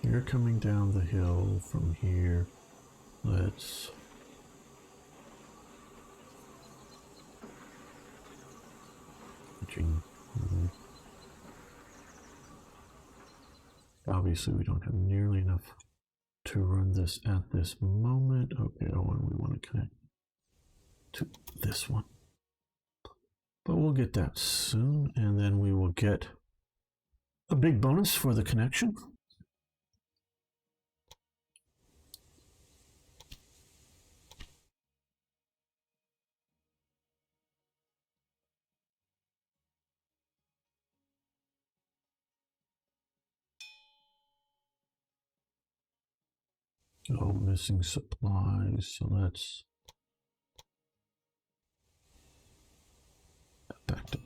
You're coming down the hill from here. Let's... Obviously, we don't have nearly enough to run this at this moment. Okay, oh, and we want to connect to this one. But we'll get that soon, and then we will get a big bonus for the connection. Oh, missing supplies, so let's back to...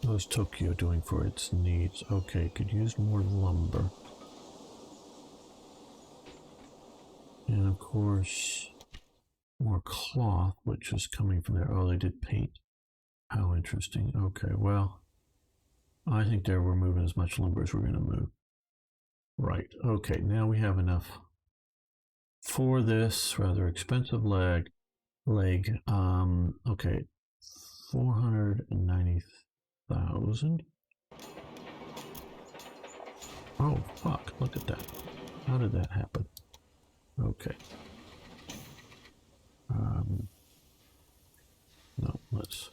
How's Tokyo doing for its needs? Okay, could use more lumber. And of course, more cloth, which is coming from there. Oh, they did paint. How interesting. Okay, well, I think there we're moving as much lumber as we're going to move. Right, okay, now we have enough for this rather expensive leg. Okay, 490,000. Oh, fuck, look at that. How did that happen? Okay. No, let's...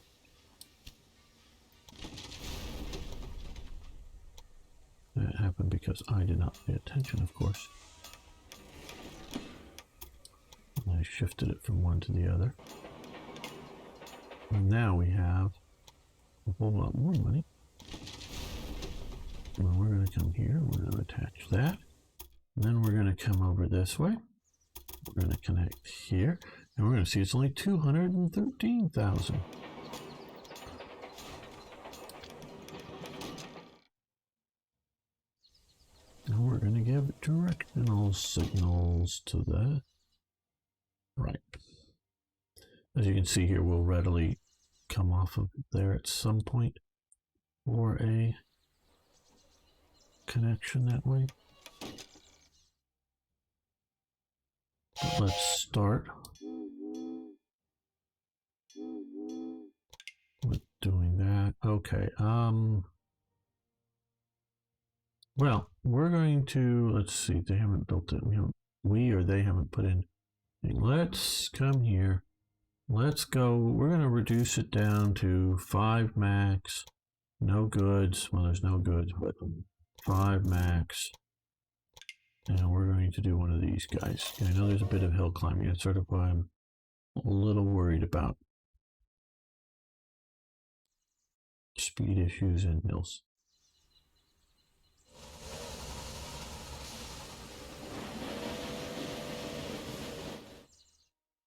That happened because I did not pay attention, of course. And I shifted it from one to the other. And now we have a whole lot more money. Well, we're going to come here, we're going to attach that. And then we're going to come over this way. We're going to connect here. And we're going to see it's only 213,000. And we're going to give directional signals to that. Right. As you can see here, we'll readily come off of there at some point for a connection that way. But let's start with doing that. Okay. Well, we're going to, let's see, they haven't built it. We or they haven't put in. Let's come here. Let's go. We're going to reduce it down to 5 max. No goods. Well, there's no goods, but 5 max. And we're going to do one of these guys. I know there's a bit of hill climbing. That's sort of why I'm a little worried about speed issues in hills.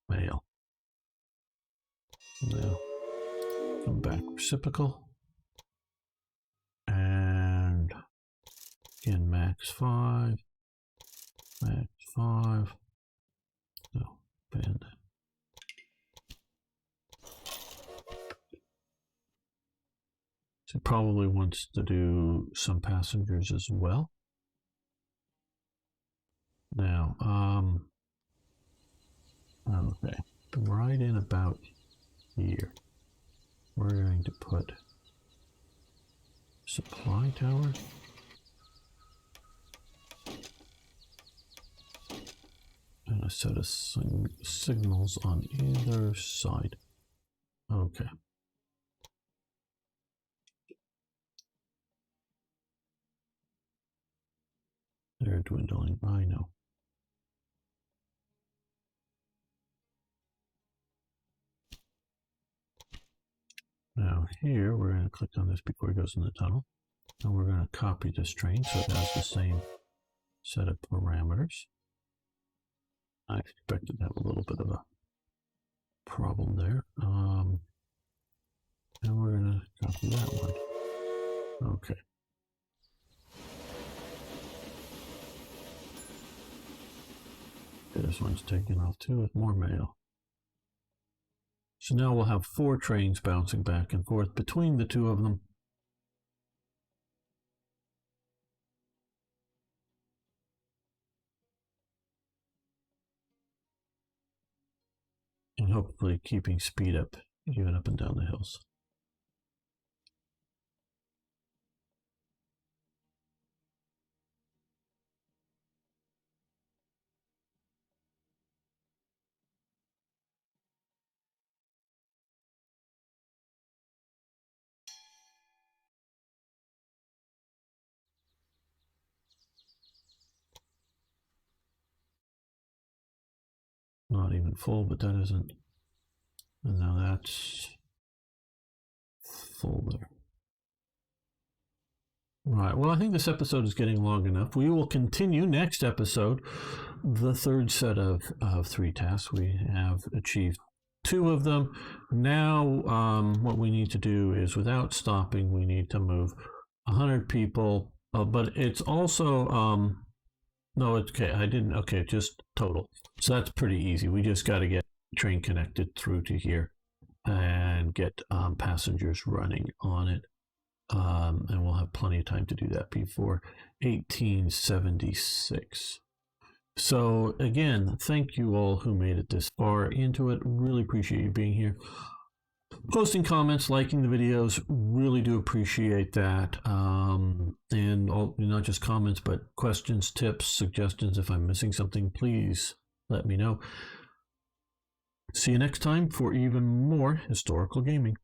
Mail. Now, come back reciprocal. And again, max 5. Max 5. No, bend. So it probably wants to do some passengers as well. Now, okay, right in about here, we're going to put supply tower. And a set of signals on either side. Okay. They're dwindling, I know. Now here, we're going to click on this before it goes in the tunnel. And we're going to copy this train so it has the same set of parameters. I expected to have a little bit of a problem there. And we're going to copy that one. Okay. This one's taken off too with more mail. So now we'll have 4 trains bouncing back and forth between the 2 of them. And hopefully keeping speed up even up and down the hills. Not even full, but that isn't. And now that's full there. Right, well, I think this episode is getting long enough. We will continue next episode, the 3rd set of 3 tasks. We have achieved 2 of them. Now, what we need to do is, without stopping, we need to move 100 people. But it's also, no, it's okay, I didn't, okay, just total. So that's pretty easy. We just got to get the train connected through to here and get passengers running on it. And we'll have plenty of time to do that before 1876. So again, thank you all who made it this far into it. Really appreciate you being here. Posting comments, liking the videos, really do appreciate that. And all, not just comments, but questions, tips, suggestions. If I'm missing something, please let me know. See you next time for even more historical gaming.